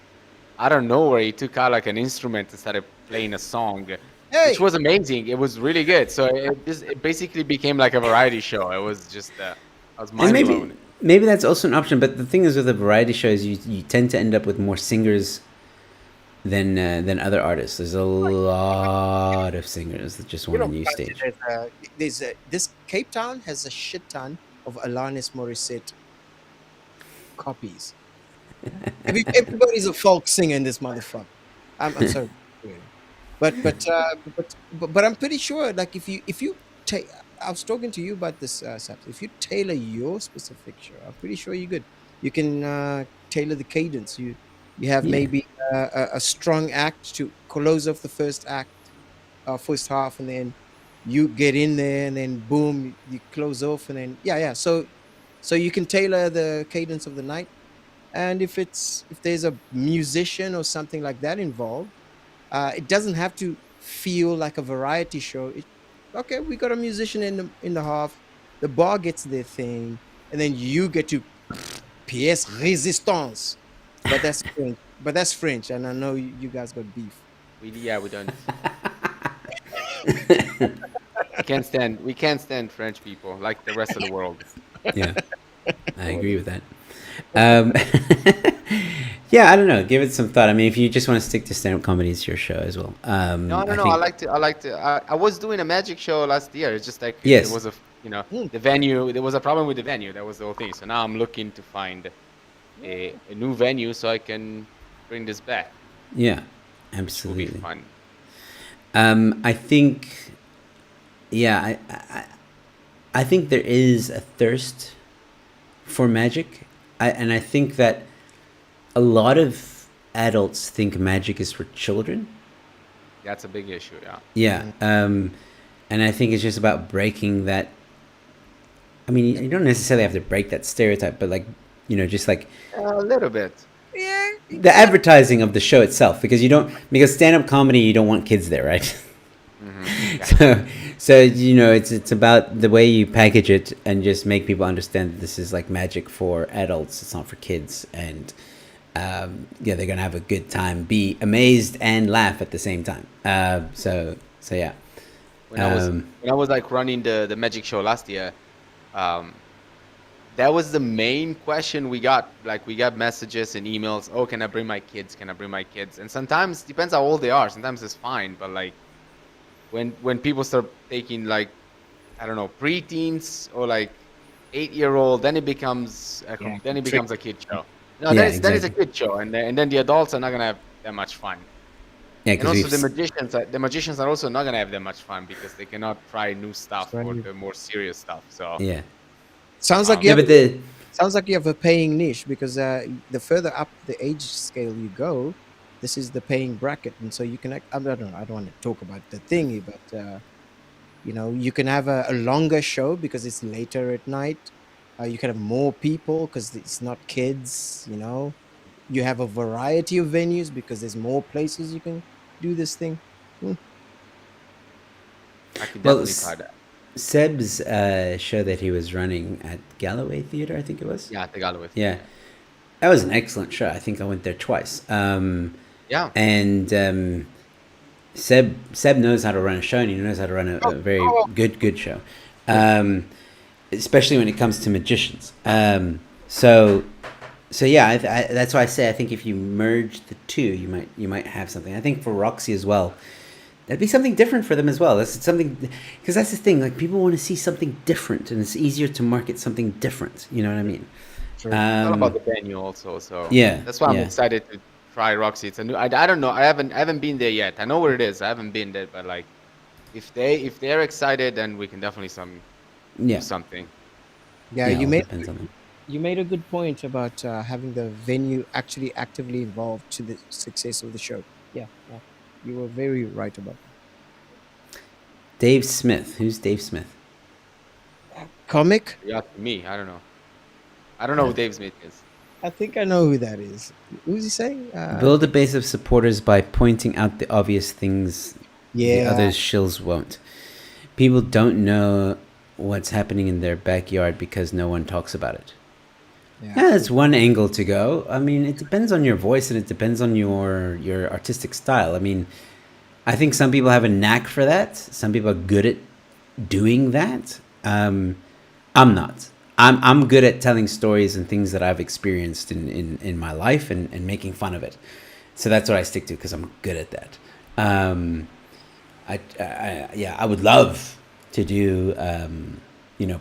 I don't know where he took out like an instrument and started playing a song, Hey! which was amazing. It was really good. So it basically became like a variety show. It was just I was And mind blown. maybe that's also an option. But the thing is, with a variety show, is you tend to end up with more singers than other artists. There's a lot of singers that just want a new stage. This Cape Town has a shit ton of Alanis Morissette copies. Everybody's a folk singer in this motherfucker. I'm sorry, but I'm pretty sure. Like if you take, I was talking to you about this, Saps. If you tailor your specific show, I'm pretty sure you're good. You can tailor the cadence. You have Yeah. maybe a strong act to close off the first act, first half, and then you get in there, and then boom, you close off, and then yeah. So you can tailor the cadence of the night, and if there's a musician or something like that involved, it doesn't have to feel like a variety show. Okay, we got a musician in the half, the bar gets their thing, and then you get to pièce résistance. But that's French. But that's French, and I know you guys got beef. We don't. We can't stand French people like the rest of the world. Yeah, I agree with that. Um, yeah, I don't know. Give it some thought. I mean, if you just want to stick to stand-up comedy, it's your show as well. No. I I think- I was doing a magic show last year. It's just like Yes. it was the venue. There was a problem with the venue. That was the whole thing. So now I'm looking to find a new venue so I can bring this back. Yeah, It will be absolutely. fun. I think, yeah, I think there is a thirst for magic, and I think that a lot of adults think magic is for children. That's a big issue. Yeah. Yeah, and I think it's just about breaking that. I mean, you don't necessarily have to break that stereotype, but like, just like A little bit. Yeah, the advertising of the show itself, because stand-up comedy, you don't want kids there, right? So it's about the way you package it and just make people understand that this is like magic for adults. It's not for kids, and they're gonna have a good time, be amazed and laugh at the same time. So yeah. When I was like running the magic show last year, that was the main question we got. Like we got messages and emails. Oh, can I bring my kids? Can I bring my kids? And sometimes depends how old they are. Sometimes it's fine, but like when people start taking like I don't know preteens or like 8-year-old, then it becomes a kid show. No, Yeah, that is a exactly. kid show, and then the adults are not gonna have that much fun. Yeah, And because also the magicians are also not gonna have that much fun because they cannot try new stuff or right. the more serious stuff. So yeah. sounds like you Yeah, have but sounds like you have a paying niche, because the further up the age scale you go, this is the paying bracket, and so you can I don't know, I don't want to talk about the thingy, but you can have a longer show because it's later at night. You can have more people because it's not kids. You have a variety of venues because there's more places you can do this thing. I could Well, definitely try that. Seb's show that he was running at Galloway Theatre, I think it was. Yeah, I think I'll with. Yeah, that was an excellent show. I think I went there twice. Yeah. And Seb knows how to run a show, and he knows how to run a very good show, especially when it comes to magicians. So yeah, that's why I say I think if you merge the two, you might have something. I think for Roxy as well, that'd be something different for them as well. That's something, because that's the thing. Like people want to see something different, and it's easier to market something different. You know what I mean? It's all about the venue also. So Yeah, that's why I'm yeah. excited to try Roxy. It's a new. I don't know. I haven't been there yet. I know where it is. I haven't been there, but like, if they're excited, then we can definitely Yeah, do something. Yeah, yeah, you all made depends on them. you made a good point about having the venue actually actively involved to the success of the show. Yeah, you were very right about that. Dave Smith. Who's Dave Smith? Comic? Yeah, to me, I don't know. I don't know who Dave Smith is. I think I know who that is. Who's he saying? Build a base of supporters by pointing out the obvious things the Yeah. other shills won't. People don't know what's happening in their backyard because no one talks about it. Yeah, that's one angle to go. I mean, it depends on your voice and it depends on your artistic style. I mean, I think some people have a knack for that. Some people are good at doing that. I'm not. I'm good at telling stories and things that I've experienced in my life and making fun of it. So that's what I stick to because I'm good at that. I would love to do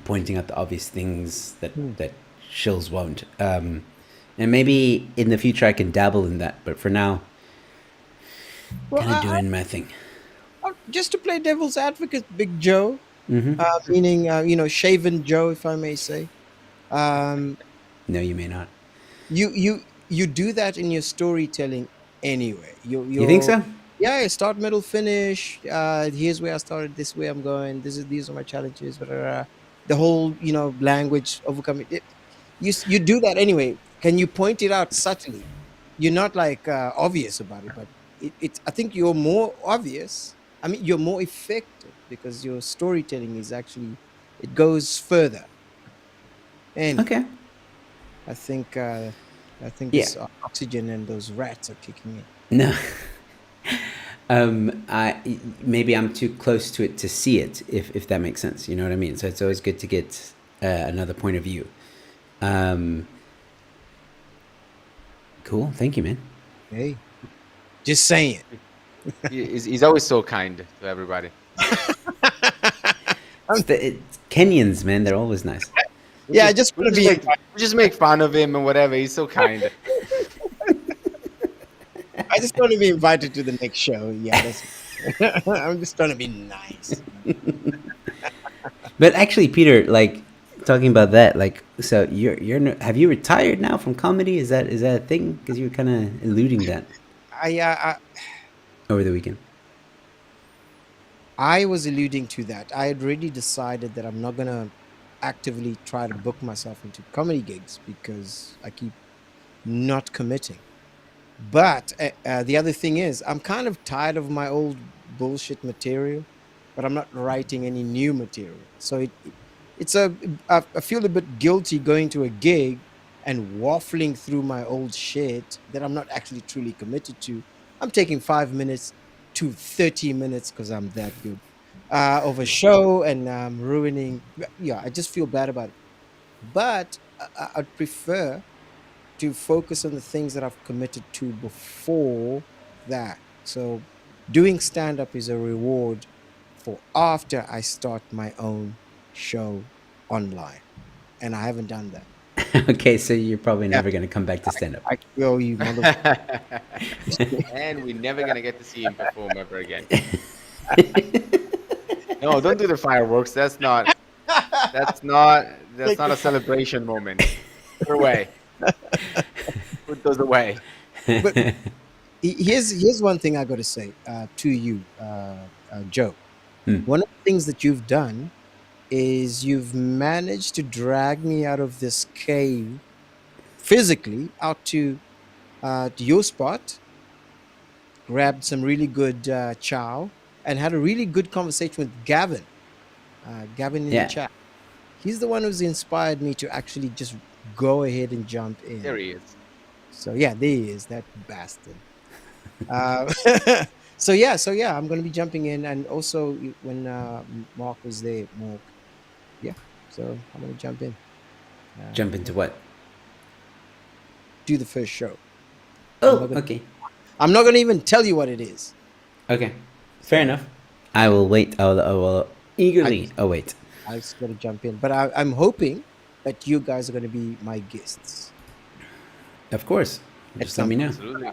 pointing out the obvious things that shills won't. And maybe in the future I can dabble in that, but for now, kind of doing my thing. Just to play devil's advocate, Big Joe, Hmm. meaning Shaven Joe, if I may say. No, you may not. You do that in your storytelling anyway. You think so? yeah, start, middle, finish. Here's where I started. This way I'm going. These are my challenges. Blah, blah, blah. The whole language overcoming it. You do that anyway. Can you point it out subtly? You're not like obvious about it, but it I think you're more obvious. I mean, you're more effective because your storytelling is actually it goes further. And Okay. I think Yeah. this oxygen and those rats are kicking in. No. Maybe I'm too close to it to see it, if that makes sense. You know what I mean? So it's always good to get another point of view. Cool. Thank you, man. Hey, just saying. He's always so kind to everybody. It's Kenyans, man. They're always nice. Yeah, I just want to be. We just make fun of him and whatever. He's so kind. I just want to be invited to the next show. Yeah, that's, I'm just trying to be nice. But actually, Peter, like talking about that, like, so have you retired now from comedy? Is that a thing? Because you were kind of alluding that I over the weekend. I was alluding to that. I had already decided that I'm not gonna actively try to book myself into comedy gigs because I keep not committing. But the other thing is, I'm kind of tired of my old bullshit material, but I'm not writing any new material. So I feel a bit guilty going to a gig and waffling through my old shit that I'm not actually truly committed to. I'm taking 5 minutes to 30 minutes because I'm that good of a show and I'm ruining. Yeah, I just feel bad about it. But I'd prefer to focus on the things that I've committed to before that. So doing stand up is a reward for after I start my own show online. And I haven't done that. Okay, so you're probably never going to come back to stand up. I will, you motherfucker. And we're never gonna get to see him perform ever again. No, don't do the fireworks. That's not a celebration moment. Put it away. Put those away. But here's one thing I got to say to you, Joe. One of the things that you've done is you've managed to drag me out of this cave physically out to your spot, grabbed some really good chow, and had a really good conversation with Gavin. Gavin in Yeah. the chat. He's the one who's inspired me to actually just go ahead and jump in. There he is. So yeah, there he is, that bastard. So yeah, I'm gonna be jumping in, and also when Mark was there, Mark. Yeah, so I'm gonna jump in. Jump into what? Do the first show. Oh, okay. I'm not gonna even tell you what it is. Okay. Fair enough. I will wait. I will eagerly await. I just gotta jump in, but I'm hoping that you guys are gonna be my guests. Of course. Just let me know. Absolutely.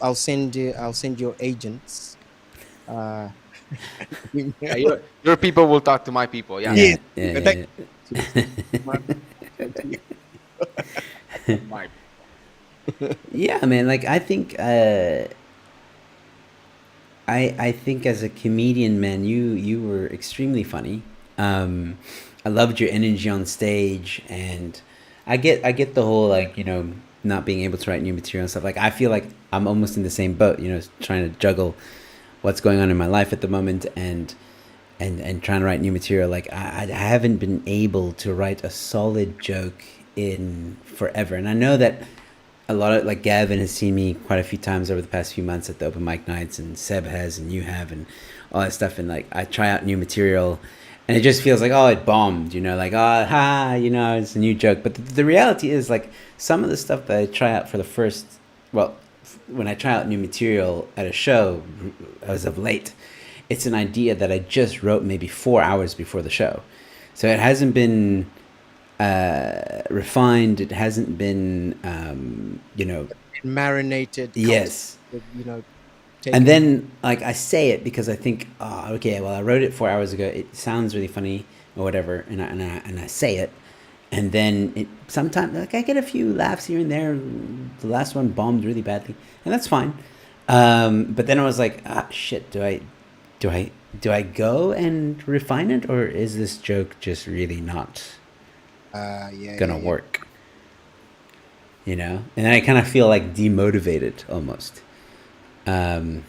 I'll send your agents. Yeah, your people will talk to my people. Yeah. Yeah. Yeah. My- Yeah, man. Like I think, I think as a comedian, man, you were extremely funny. I loved your energy on stage, and I get the whole like not being able to write new material and stuff. Like I feel like I'm almost in the same boat, trying to juggle what's going on in my life at the moment and trying to write new material. Like I haven't been able to write a solid joke in forever, and I know that a lot of like Gavin has seen me quite a few times over the past few months at the open mic nights, and Seb has, and you have, and all that stuff. And like I try out new material, and it just feels like, oh, it bombed, like, oh, ha, it's a new joke. But the reality is like some of the stuff that I try out for the first, when I try out new material at a show, as of late, it's an idea that I just wrote maybe 4 hours before the show, so it hasn't been refined. It hasn't been, marinated. Yes. Taken. And then like I say it because I think, oh, okay, well I wrote it 4 hours ago. It sounds really funny or whatever, and I say it, and then it sometimes like I get a few laughs here and there. The last one bombed really badly, and that's fine. But then I was like, ah, shit. Do I go and refine it, or is this joke just really not Yeah, gonna yeah. work? You know, and then I kind of feel like demotivated almost. That's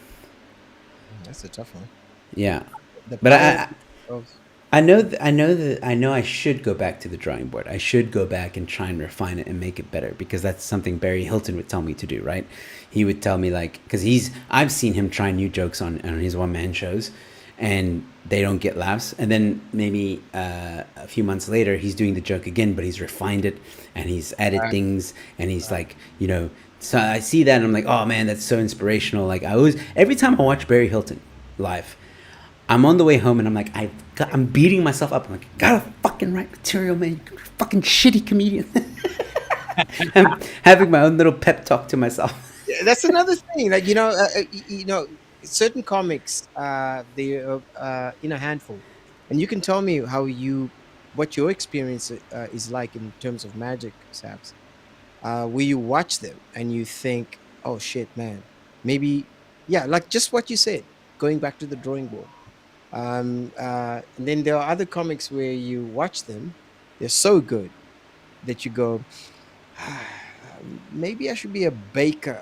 a tough one. Yeah, The but power of I know I should go back to the drawing board. I should go back and try and refine it and make it better, because that's something Barry Hilton would tell me to do, right? He would tell me, like, because I've seen him try new jokes on his one man shows, and they don't get laughs. And then maybe a few months later, he's doing the joke again, but he's refined it and he's added things, and he's like, you know. So I see that and I'm like, oh man, that's so inspirational. Like, every time I watch Barry Hilton live, I'm on the way home and I'm like, I'm beating myself up. I'm like, gotta fucking write material, man. You fucking shitty comedian. I'm having my own little pep talk to myself. Yeah, that's another thing. Like certain comics, they in a handful, and you can tell me what your experience is like in terms of magic, Sabs. Where you watch them and you think, oh shit, man, maybe, yeah, like just what you said, going back to the drawing board. And then there are other comics where you watch them, they're so good that you go, maybe I should be a baker.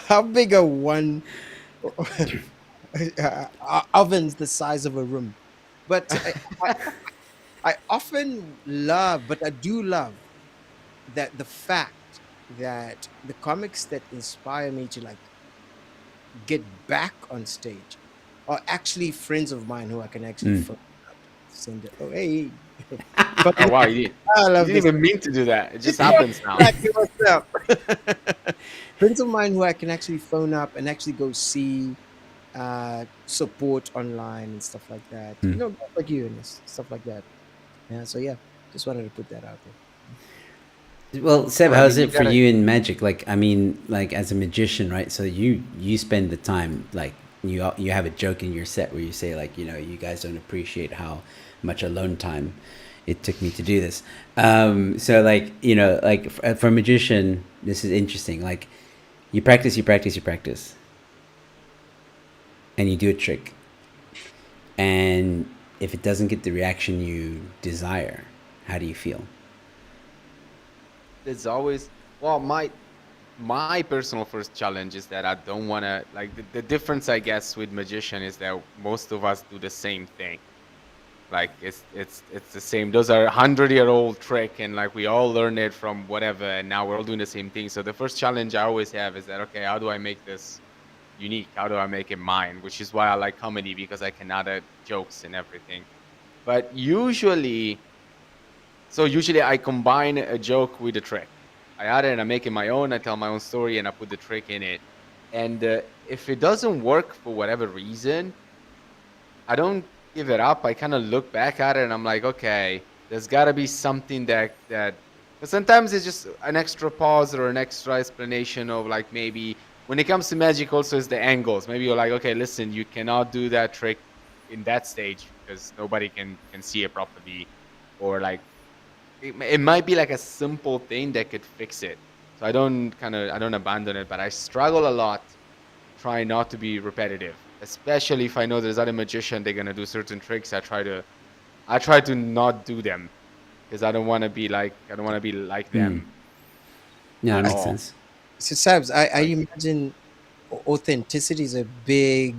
How big are one ovens the size of a room? But I often love, but I do love that the fact that the comics that inspire me to like get back on stage are actually friends of mine who I can actually phone up, send it. Oh, hey. But Oh wow, you I love didn't this. even mean to do that. It just happens now. Exactly, what's up? Friends of mine who I can actually phone up and actually go see, support online and stuff like that. You know, guys like you and stuff like that. Yeah, so yeah, just wanted to put that out there. Well, Seb, Well, I how's mean, it you for gotta- you in magic? Like, I mean, like as a magician, right? So you spend the time, like you have a joke in your set where you say, like, you know, you guys don't appreciate how much alone time it took me to do this. So like, you know, like for a magician, this is interesting. Like, you practice, and you do a trick, and if it doesn't get the reaction you desire, how do you feel? There's always, well, my personal first challenge is that I don't want to, like, the difference I guess with magician is that most of us do the same thing. Like it's the same. Those are 100-year-old trick, and like we all learn it from whatever, and now we're all doing the same thing. So the first challenge I always have is that, okay, how do I make this unique? How do I make it mine? Which is why I like comedy, because I can add jokes and everything. But usually I combine a joke with a trick. I add it and I make it my own. I tell my own story and I put the trick in it. And if it doesn't work for whatever reason, I don't give it up. I kind of look back at it and I'm like, okay, there's got to be something that but sometimes it's just an extra pause or an extra explanation of, like, maybe when it comes to magic also is the angles. Maybe you're like, okay, listen, you cannot do that trick in that stage because nobody can see it properly, or like it might be like a simple thing that could fix it. So I don't abandon it, but I struggle a lot trying not to be repetitive, especially if I know there's other magician, they're gonna do certain tricks. I try to not do them because I don't want to be like them. Yeah, At that makes all. sense. So, Sabs, I imagine authenticity is a big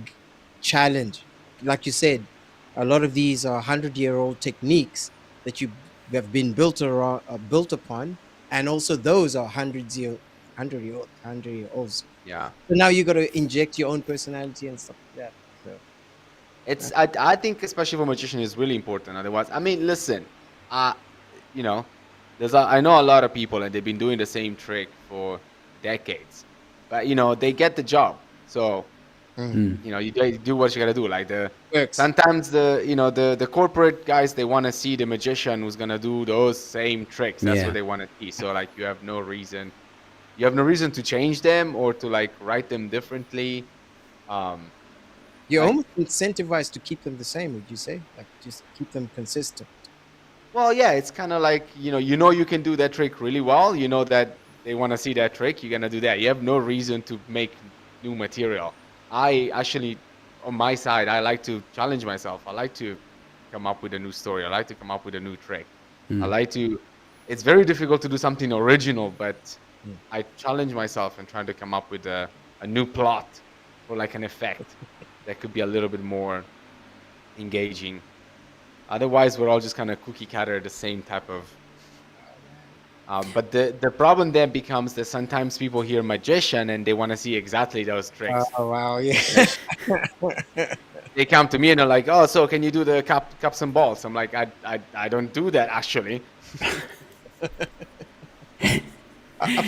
challenge. Like you said, a lot of these are 100-year-old techniques that you have been built upon, and also those are 100-year-olds. Yeah. So now you got to inject your own personality and stuff like that. So, It's I think especially for magician is really important. Otherwise, I mean, listen, you know, I know a lot of people and they've been doing the same trick for decades, but you know they get the job. So you know you do what you gotta do. Like works. sometimes the corporate guys, they want to see the magician who's gonna do those same tricks. That's Yeah. what they want to see. So like you have no reason to change them or to like write them differently. You're like- almost incentivized to keep them the same, would you say? Like just keep them consistent. Well, yeah, it's kind of like, you know you can do that trick really well. You know that they want to see that trick, you're gonna do that. You have no reason to make new material. I actually, on my side, I like to challenge myself. I like to come up with a new story. I like to come up with a new trick. I like to. It's very difficult to do something original, but I challenge myself and trying to come up with a new plot or like an effect that could be a little bit more engaging. Otherwise, we're all just kind of cookie cutter, the same type of. But the problem then becomes that sometimes people hear magician and they want to see exactly those tricks. Oh wow, yeah. They come to me and they're like, "Oh, so can you do the cups and balls?" I'm like, I don't do that actually. I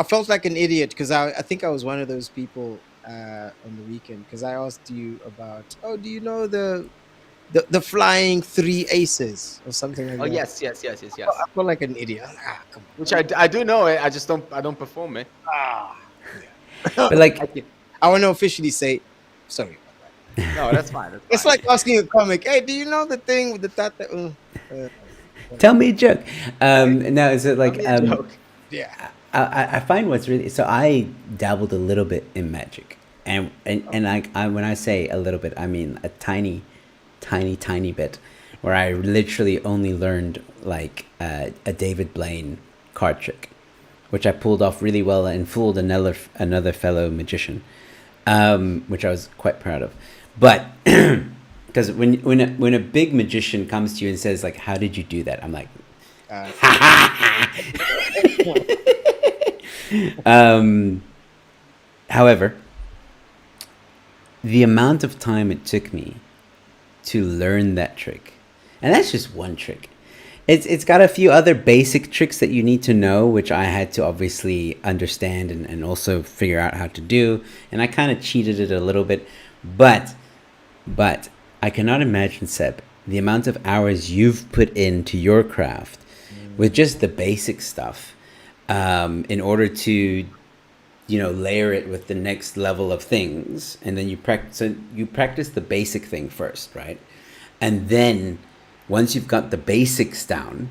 felt like an idiot because I think I was one of those people on the weekend because I asked you about, oh, do you know the flying three aces or something like Oh that? yes. I felt like an idiot. Come on. Which I do know it. I just don't perform it. But like, I want to officially say sorry about that. No, that's fine. That's It's fine. like asking a comic, hey, do you know the thing with the tata? tell me a joke. No, is it like Tell me a joke. Yeah. I find what's really so I dabbled a little bit in magic, and I when I say a little bit, I mean a tiny bit, where I literally only learned like a David Blaine card trick, which I pulled off really well and fooled another fellow magician, which I was quite proud of. But because when a big magician comes to you and says like, "How did you do that?" I'm like, however, the amount of time it took me to learn that trick, and that's just one trick. It's got a few other basic tricks that you need to know, which I had to obviously understand and also figure out how to do. And I kind of cheated it a little bit, but I cannot imagine, Seb, the amount of hours you've put into your craft with just the basic stuff, in order to, layer it with the next level of things, and then you practice the basic thing first, right? And then once you've got the basics down,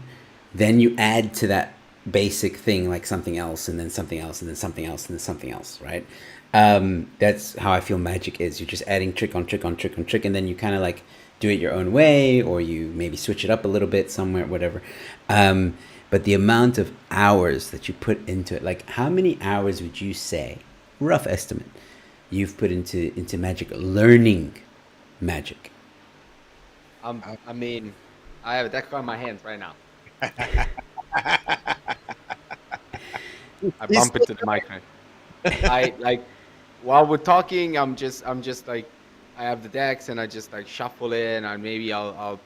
then you add to that basic thing like something else, and then something else, and then something else, and then something else, right? That's how I feel magic is. You're just adding trick on trick on trick on trick, and then you kind of like do it your own way, or you maybe switch it up a little bit somewhere, whatever. But the amount of hours that you put into it, like how many hours would you say, rough estimate, you've put into magic, learning magic? I mean, I have a deck on my hands right now. I bump into the mic. I like while we're talking, I'm just like I have the decks and I just like shuffle in, and maybe I'll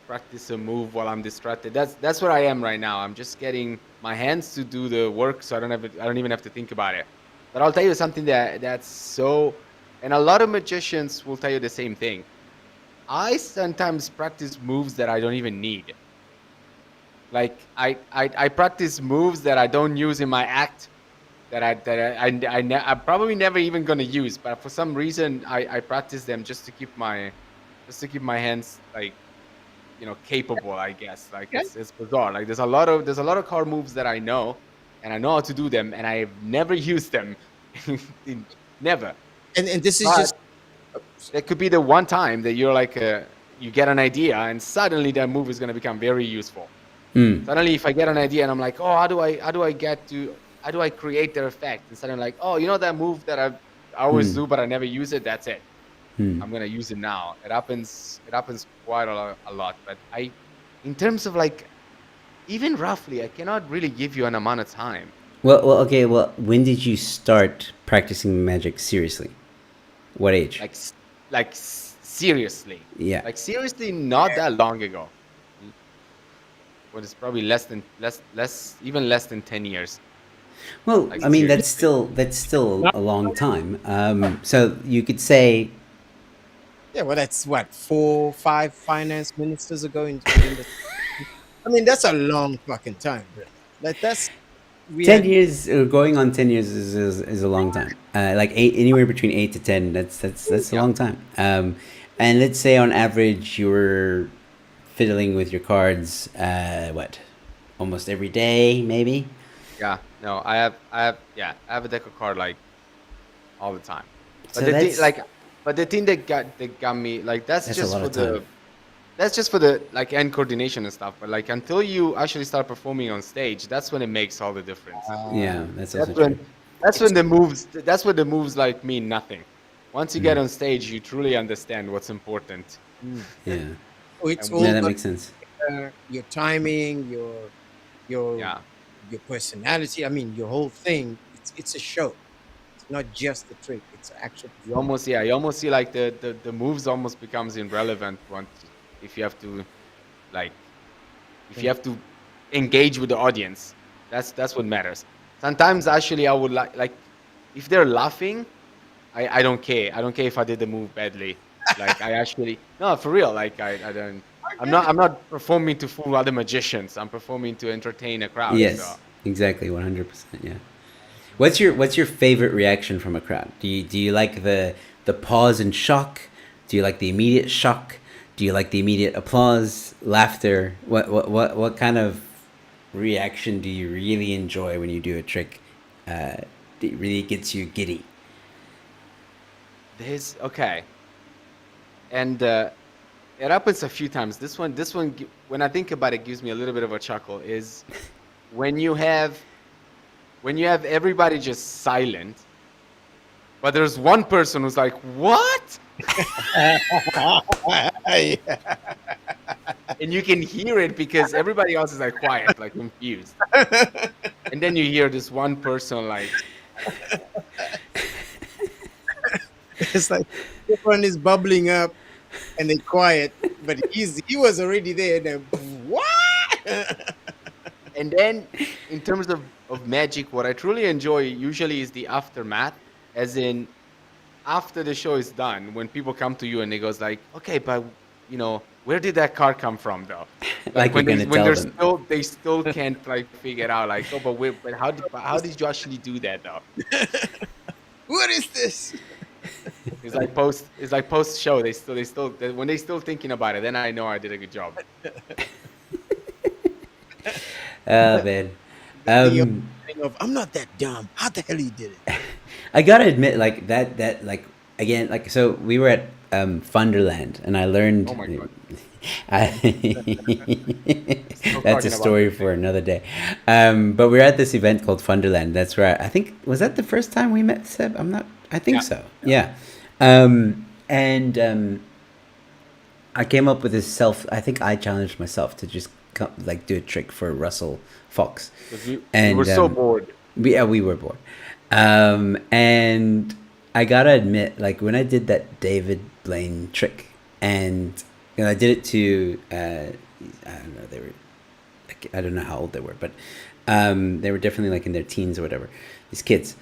practice a move while I'm distracted. That's where I am right now. I'm just getting my hands to do the work, so I don't even have to think about it. But I'll tell you something that's so, and a lot of magicians will tell you the same thing. I sometimes practice moves that I don't even need. Like I practice moves that I don't use in my act, that I probably never even gonna use, but for some reason I practice them just to keep my hands like capable, I guess. Like it's bizarre. Like there's a lot of card moves that I know, and I know how to do them, and I've never used them. Never. And this is But just it could be the one time that you're like you get an idea, and suddenly that move is gonna become very useful. Suddenly, if I get an idea and I'm like, oh, how do I create their effect? And suddenly, like, oh, that move that I always do, but I never use it. That's it. I'm gonna use it now. It happens quite a lot. But in terms of like, even roughly, I cannot really give you an amount of time. Well, okay. Well, when did you start practicing magic seriously? What age? Like seriously. Yeah. Like seriously, not that long ago. But it's probably even less than 10 years. Well, Like, I mean, seriously. that's still a long time. So you could say, yeah. Well, that's what 4, 5 finance ministers ago. I mean, that's a long fucking time, bro. That's 10 years, or going on 10 years is a long time. Like anywhere between 8 to 10, that's a long time. And let's say on average you're fiddling with your cards, almost every day, maybe. Yeah, no, I have a deck of card like all the time. But So the thing, that's like, but the thing that got me like that's a lot of time. that's just for the like hand coordination and stuff. But like until you actually start performing on stage, that's when it makes all the difference. Yeah, that's also That's true. when that's when the moves like mean nothing. Once you get on stage, you truly understand what's important. Yeah, So it's Yeah, all yeah, that about makes sense. your timing, your Yeah. your personality. I mean, your whole thing. It's a show. It's not just the trick. It's actual performance. You almost see like the moves almost becomes irrelevant once if you have to like if you have to engage with the audience. That's what matters. Sometimes actually I would like if they're laughing, I don't care. I don't care if I did the move badly. Like I actually no for real. Like I don't. I'm not performing to fool other magicians. I'm performing to entertain a crowd. So Yes, exactly, 100%. Yeah. What's your favorite reaction from a crowd? Do you like the pause and shock? Do you like the immediate shock? Do you like the immediate applause, laughter? What kind of reaction do you really enjoy when you do a trick? That really gets you giddy. there's okay, and it happens a few times. This one, when I think about it, gives me a little bit of a chuckle. Is when you have everybody just silent, but there's one person who's like, "What?" And you can hear it because everybody else is like quiet, like confused. And then you hear this one person like, It's like everyone is bubbling up and then quiet, but he was already there. And then, what? and then in terms of magic, what I truly enjoy usually is the aftermath, as in after the show is done, when people come to you and they goes like, okay, but where did that card come from though? Like you're gonna When tell they're them. they still can't like figure out like, oh, but how did you actually do that though? What is this? It's like post show. When they still thinking about it, then I know I did a good job. Oh man. The Um, thing of, I'm not that dumb. How the hell he did it? I gotta admit, like that, like again, like so we were at Funderland, and I learned. Oh my God. That's talking a about story this for another day. But we are at this event called Funderland. That's where I think was that the first time we met Seb. I'm not. I think Yeah. so. Yeah. And I came up with this self. I think I challenged myself to just like do a trick for Russell Fox. 'Cause we And were so bored. we were bored. And I gotta admit, like when I did that David Blaine trick, and I did it to I don't know, they were like, I don't know how old they were, but they were definitely like in their teens or whatever. These kids,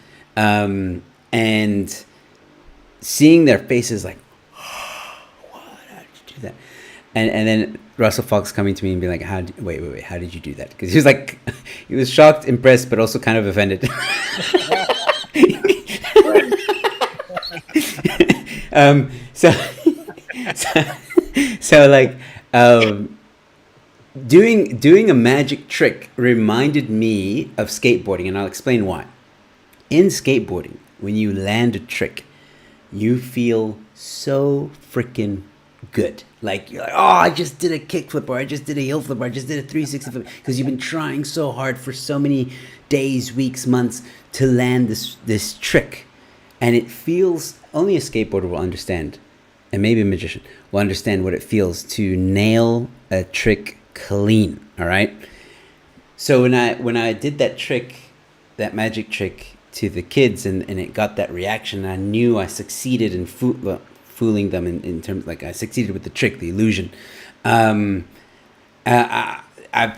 and seeing their faces like, what? How did you do that? And then Russell Fox coming to me and being like, wait, how did you do that? Because he was like, he was shocked, impressed, but also kind of offended. So, so like, doing a magic trick reminded me of skateboarding, and I'll explain why. In skateboarding, when you land a trick, you feel so freaking good. Like you're like, oh, I just did a kickflip, or I just did a heel flip, or I just did a 360 flip, because you've been trying so hard for so many days, weeks, months to land this trick, and it feels only a skateboarder will understand, and maybe a magician will understand what it feels to nail a trick clean. All right. So when I did that trick, that magic trick to the kids, and it got that reaction, I knew I succeeded in fooling them in terms, like I succeeded with the trick, the illusion. I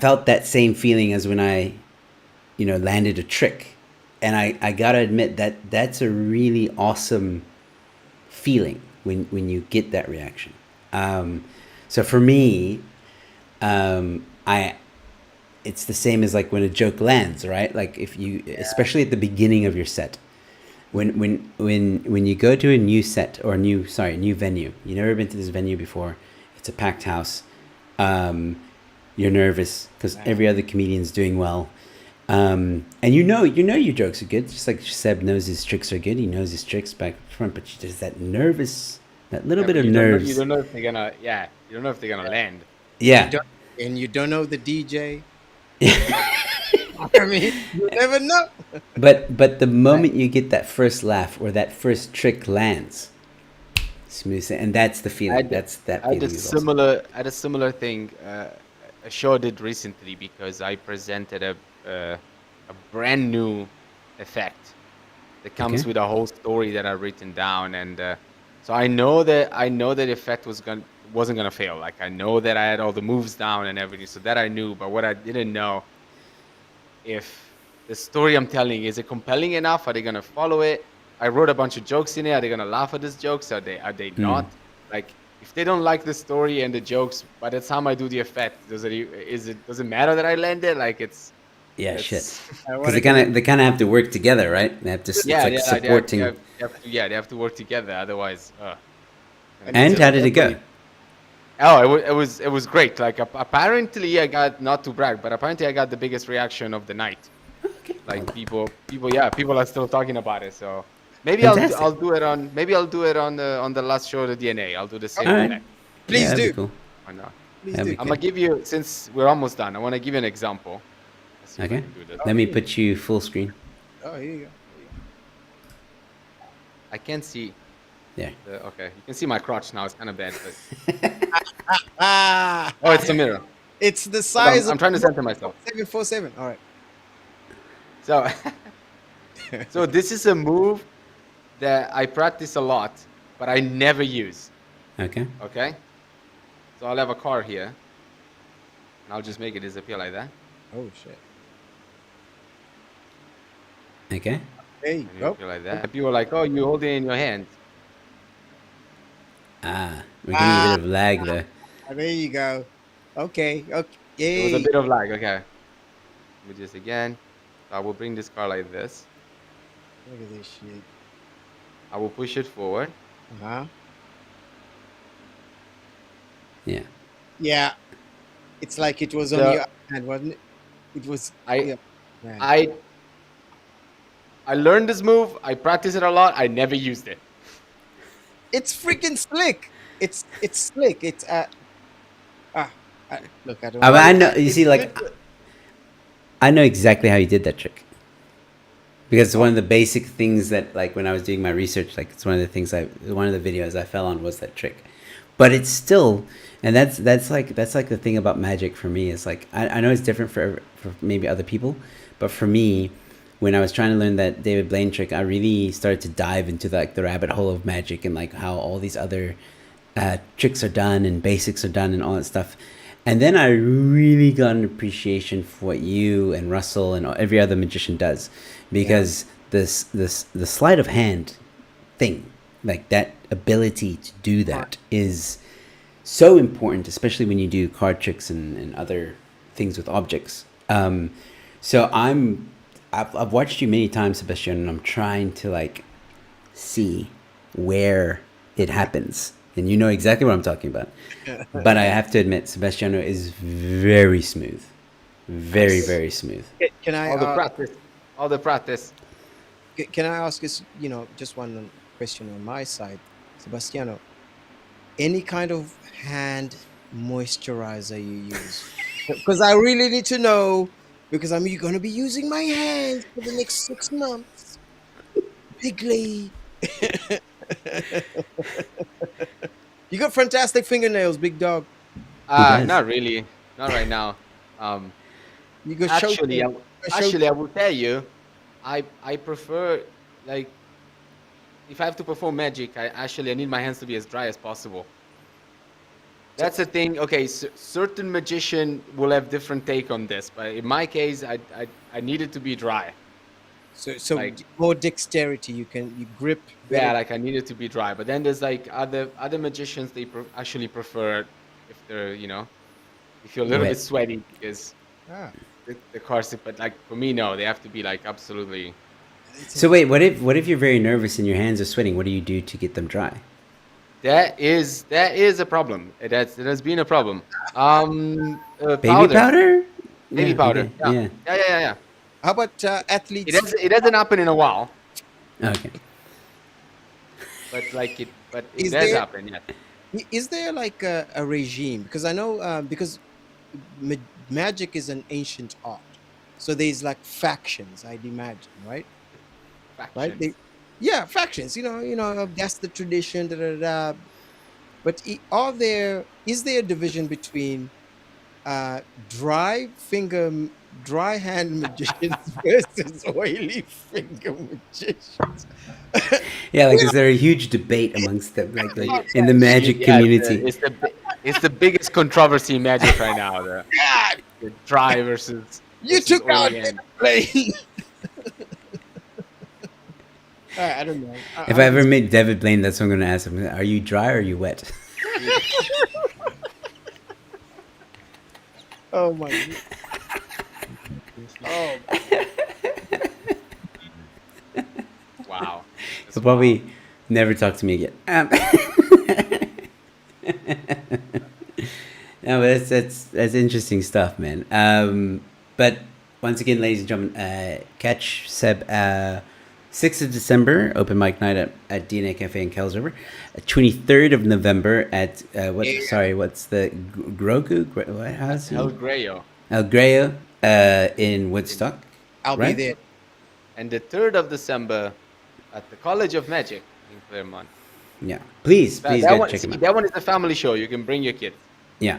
felt that same feeling as when I, landed a trick, and I gotta admit that's a really awesome feeling when you get that reaction. So for me, it's the same as like when a joke lands, right? Like if you, especially at the beginning of your set, when you go to a new set or new venue, you've never been to this venue before, it's a packed house, you're nervous because every other comedian's doing well, And you know your jokes are good, just like Seb knows his tricks are good. He knows his tricks back and front, but there's that nervous, that little bit of you don't know- nerves. you don't know if they're gonna. Yeah, you don't know if they're gonna land. Yeah, And you don't know the DJ. I mean, you never know. but the moment you get that first laugh or that first trick lands, smooth, and that's the feeling. That's that I feeling. had is awesome. I had a similar thing. A show did recently because I presented a brand new effect that comes Okay. with a whole story that I've written down, and so I know that effect wasn't gonna fail. Like I know that I had all the moves down and everything, so that I knew. But what I didn't know, if the story I'm telling is it compelling enough? Are they gonna follow it? I wrote a bunch of jokes in it. Are they gonna laugh at these jokes? Are they not? Like if they don't like the story and the jokes, by the time I do the effect, does it matter that I landed? Like Yeah, it's shit. I Because wanna they kind of have to work together, right? They have to. It's yeah, like yeah, supporting. they have to work together. Otherwise, And how did it go? Oh, it was great. Like apparently I got, not to brag, but apparently I got the biggest reaction of the night. Okay. Like people are still talking about it. So maybe Fantastic. I'll do it on the last show of the DNA. I'll do the same All one right. next. Please Yeah, that'd do. be cool. Why not? Please That'd do. be I'm gonna give you, since we're almost done, I want to give you an example. Let's see if I Okay. can do this. Let me put you full screen. Oh, here you go. I can't see. There. Okay, you can see my crotch now. It's kind of bad, but Ah, oh, it's a mirror. it's the Hold size on, I'm trying to center myself. 747. All right. So, so this is a move that I practice a lot, but I never use. Okay. Okay. So I'll have a car here, and I'll just make it disappear like that. Oh shit. Okay. There you And go. disappear like that. And people are like, "Oh, you hold it in your hand." Ah, we're getting a bit of lag there. Ah, there you go. Okay. Okay. It was Yay. a bit of lag. Okay. Let me just again. I will bring this car like this. Look at this shit. I will push it forward. Uh-huh. Yeah. Yeah. It's like it was on So- your hand, wasn't it? It was. I yeah. Man. I learned this move. I practice it a lot. I never used it. It's freaking slick. It's slick. It's look. I don't. I know. You see, like, I know exactly how you did that trick. Because it's one of the basic things that, like, when I was doing my research, like, it's one of the things one of the videos I fell on was that trick. But it's still, and that's like the thing about magic for me is like, I know it's different for maybe other people, but for me, when I was trying to learn that David Blaine trick, I really started to dive into the rabbit hole of magic and like how all these other tricks are done and basics are done and all that stuff. And then I really got an appreciation for what you and Russell and every other magician does, because the sleight of hand thing, like that ability to do that, is so important, especially when you do card tricks and other things with objects. So I've watched you many times, Sebastian, and I'm trying to like see where it happens. And you know exactly what I'm talking about. But I have to admit, Sebastiano is very smooth. Very, very smooth. Can I? All the practice. All the practice. Can I ask us? Just one question on my side, Sebastiano. Any kind of hand moisturizer you use? Because I really need to know. Because I'm going to be using my hands for the next 6 months. Bigly. You got fantastic fingernails, big dog. does? Not really. Not right now. You got Actually, I will tell you, I prefer, like, if I have to perform magic, I need my hands to be as dry as possible. That's the thing. Okay, certain magician will have different take on this, but in my case, I need it to be dry. So like- more dexterity. You grip. Yeah, better. like I need it to be dry. But then there's like other magicians, they actually prefer if they're, if you're a little Wet. bit sweaty because Ah. the corset. But like for me, no, they have to be like absolutely. So wait, what if you're very nervous and your hands are sweating? What do you do to get them dry? That is a problem. It has been a problem. Baby powder? Baby Yeah, powder. okay, Yeah. Yeah. How about athletes? It hasn't happened in a while, Okay. but it Is does there- happen. Yeah. Is there like a regime? Because I know because magic is an ancient art, so there's like factions. I'd imagine, right? Right? Factions. Yeah, factions. That's the tradition. Da, da, da. But is there a division between dry hand magicians versus oily finger magicians? Yeah, like is there a huge debate amongst them, like in the magic community? It's the biggest controversy in Magic right now. The dry versus. You versus took out oily hand. Blaine. I don't know. If I ever meet David Blaine, that's what I'm going to ask him. Are you dry or are you wet? Oh my God. Oh, Wow. He'll probably never talk to me again. No, but that's interesting stuff, man. But once again, ladies and gentlemen, catch Seb 6th of December, open mic night at DNA Cafe in Kelsriver. 23rd of November at what's the Grogu? How's El it? Grayo. El Grayo in Woodstock. I'll Right? be there. And the 3rd of December at the College of Magic in Claremont. Yeah, please That go one, check him out. that one is a family show. You can bring your kids. Yeah.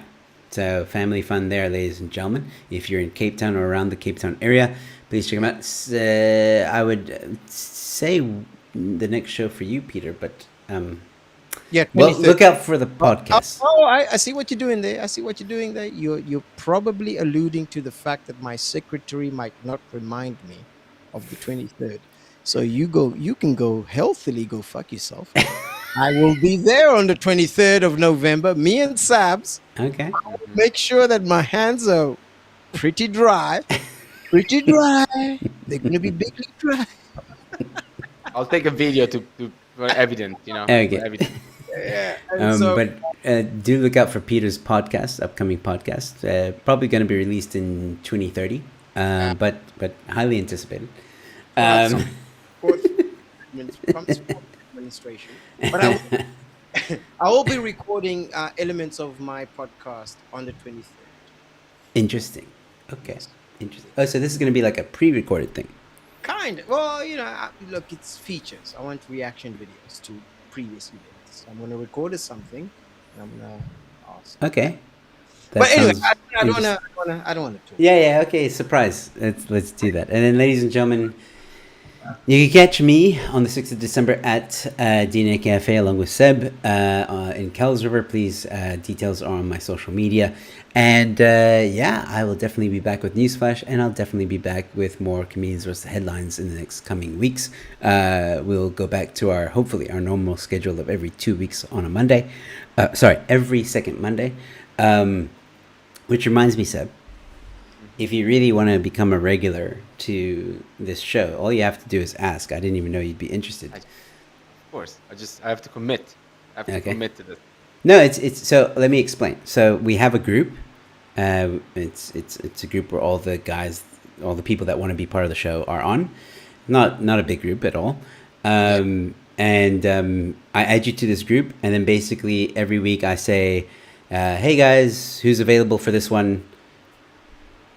So family fun there, ladies and gentlemen. If you're in Cape Town or around the Cape Town area, please check them out. I would say the next show for you, Peter, but Yeah. well, 23rd. look out for the podcast. I see what you're doing there. You're probably alluding to the fact that my secretary might not remind me of the 23rd. So you can go healthily go fuck yourself. I will be there on the 23rd of November. Me and Sabs Okay. make sure that my hands are pretty dry. Pretty dry. They're gonna be bigly dry. I'll take a video for evidence, Okay. for evidence. Yeah. And But do look out for Peter's podcast, upcoming podcast. Probably going to be released in 2030, but highly anticipated. From administration. But I will be recording elements of my podcast on the 23rd. Interesting. Okay. Interesting. Oh, so this is going to be like a pre-recorded thing. Kind of. Well, look, it's features. I want reaction videos to previous events. I'm going to record something. And I'm going to ask. Okay. That But anyway, sounds I don't interesting. want to talk. Yeah. Okay. Surprise. Let's do that. And then, ladies and gentlemen, you can catch me on the 6th of December at DNA Cafe along with Seb in Kelsriver. Please, details are on my social media. And I will definitely be back with Newsflash, and I'll definitely be back with more Comedians vs. Headlines in the next coming weeks. We'll go back to hopefully our normal schedule of every 2 weeks on a Monday. Every second Monday. Which reminds me, Seb, if you really want to become a regular to this show, all you have to do is ask. I didn't even know you'd be interested. Of course. I have to commit. I have to Okay. commit to this. No, it's so let me explain. So we have a group. It's a group where all the guys, all the people that want to be part of the show are on. Not a big group at all. I add you to this group, and then basically every week I say, "Hey guys, who's available for this one?"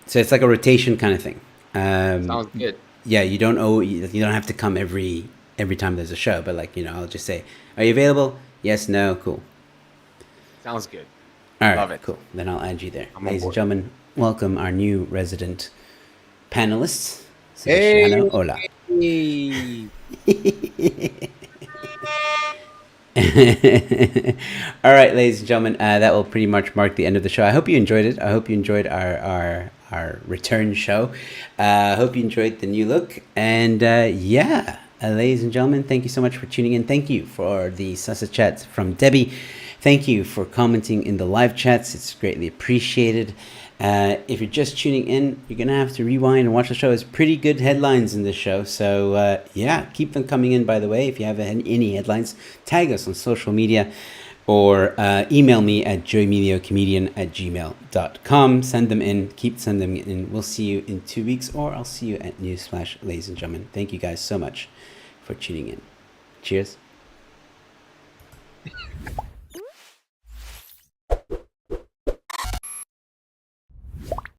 So it's like a rotation kind of thing. Sounds good. Yeah, you don't have to come every time there's a show, but I'll just say, "Are you available?" Yes, no, cool. Sounds good. All right, Love it. cool. Then I'll add you there. I'm on Ladies and board. gentlemen, welcome our new resident panelists. Hey. Sebastiano, hola. All right, ladies and gentlemen, that will pretty much mark the end of the show. I hope you enjoyed it. I hope you enjoyed our return show. I hope you enjoyed the new look. And ladies and gentlemen, thank you so much for tuning in. Thank you for the Sasa chats from Debbie. Thank you for commenting in the live chats. It's greatly appreciated. If you're just tuning in, you're going to have to rewind and watch the show. There's pretty good headlines in this show. So, keep them coming in, by the way. If you have any headlines, tag us on social media. or email me at joeemiliocomedian@gmail.com. Send them in. Send them in. We'll see you in 2 weeks, or I'll see you at Newsflash, ladies and gentlemen. Thank you guys so much for tuning in. Cheers.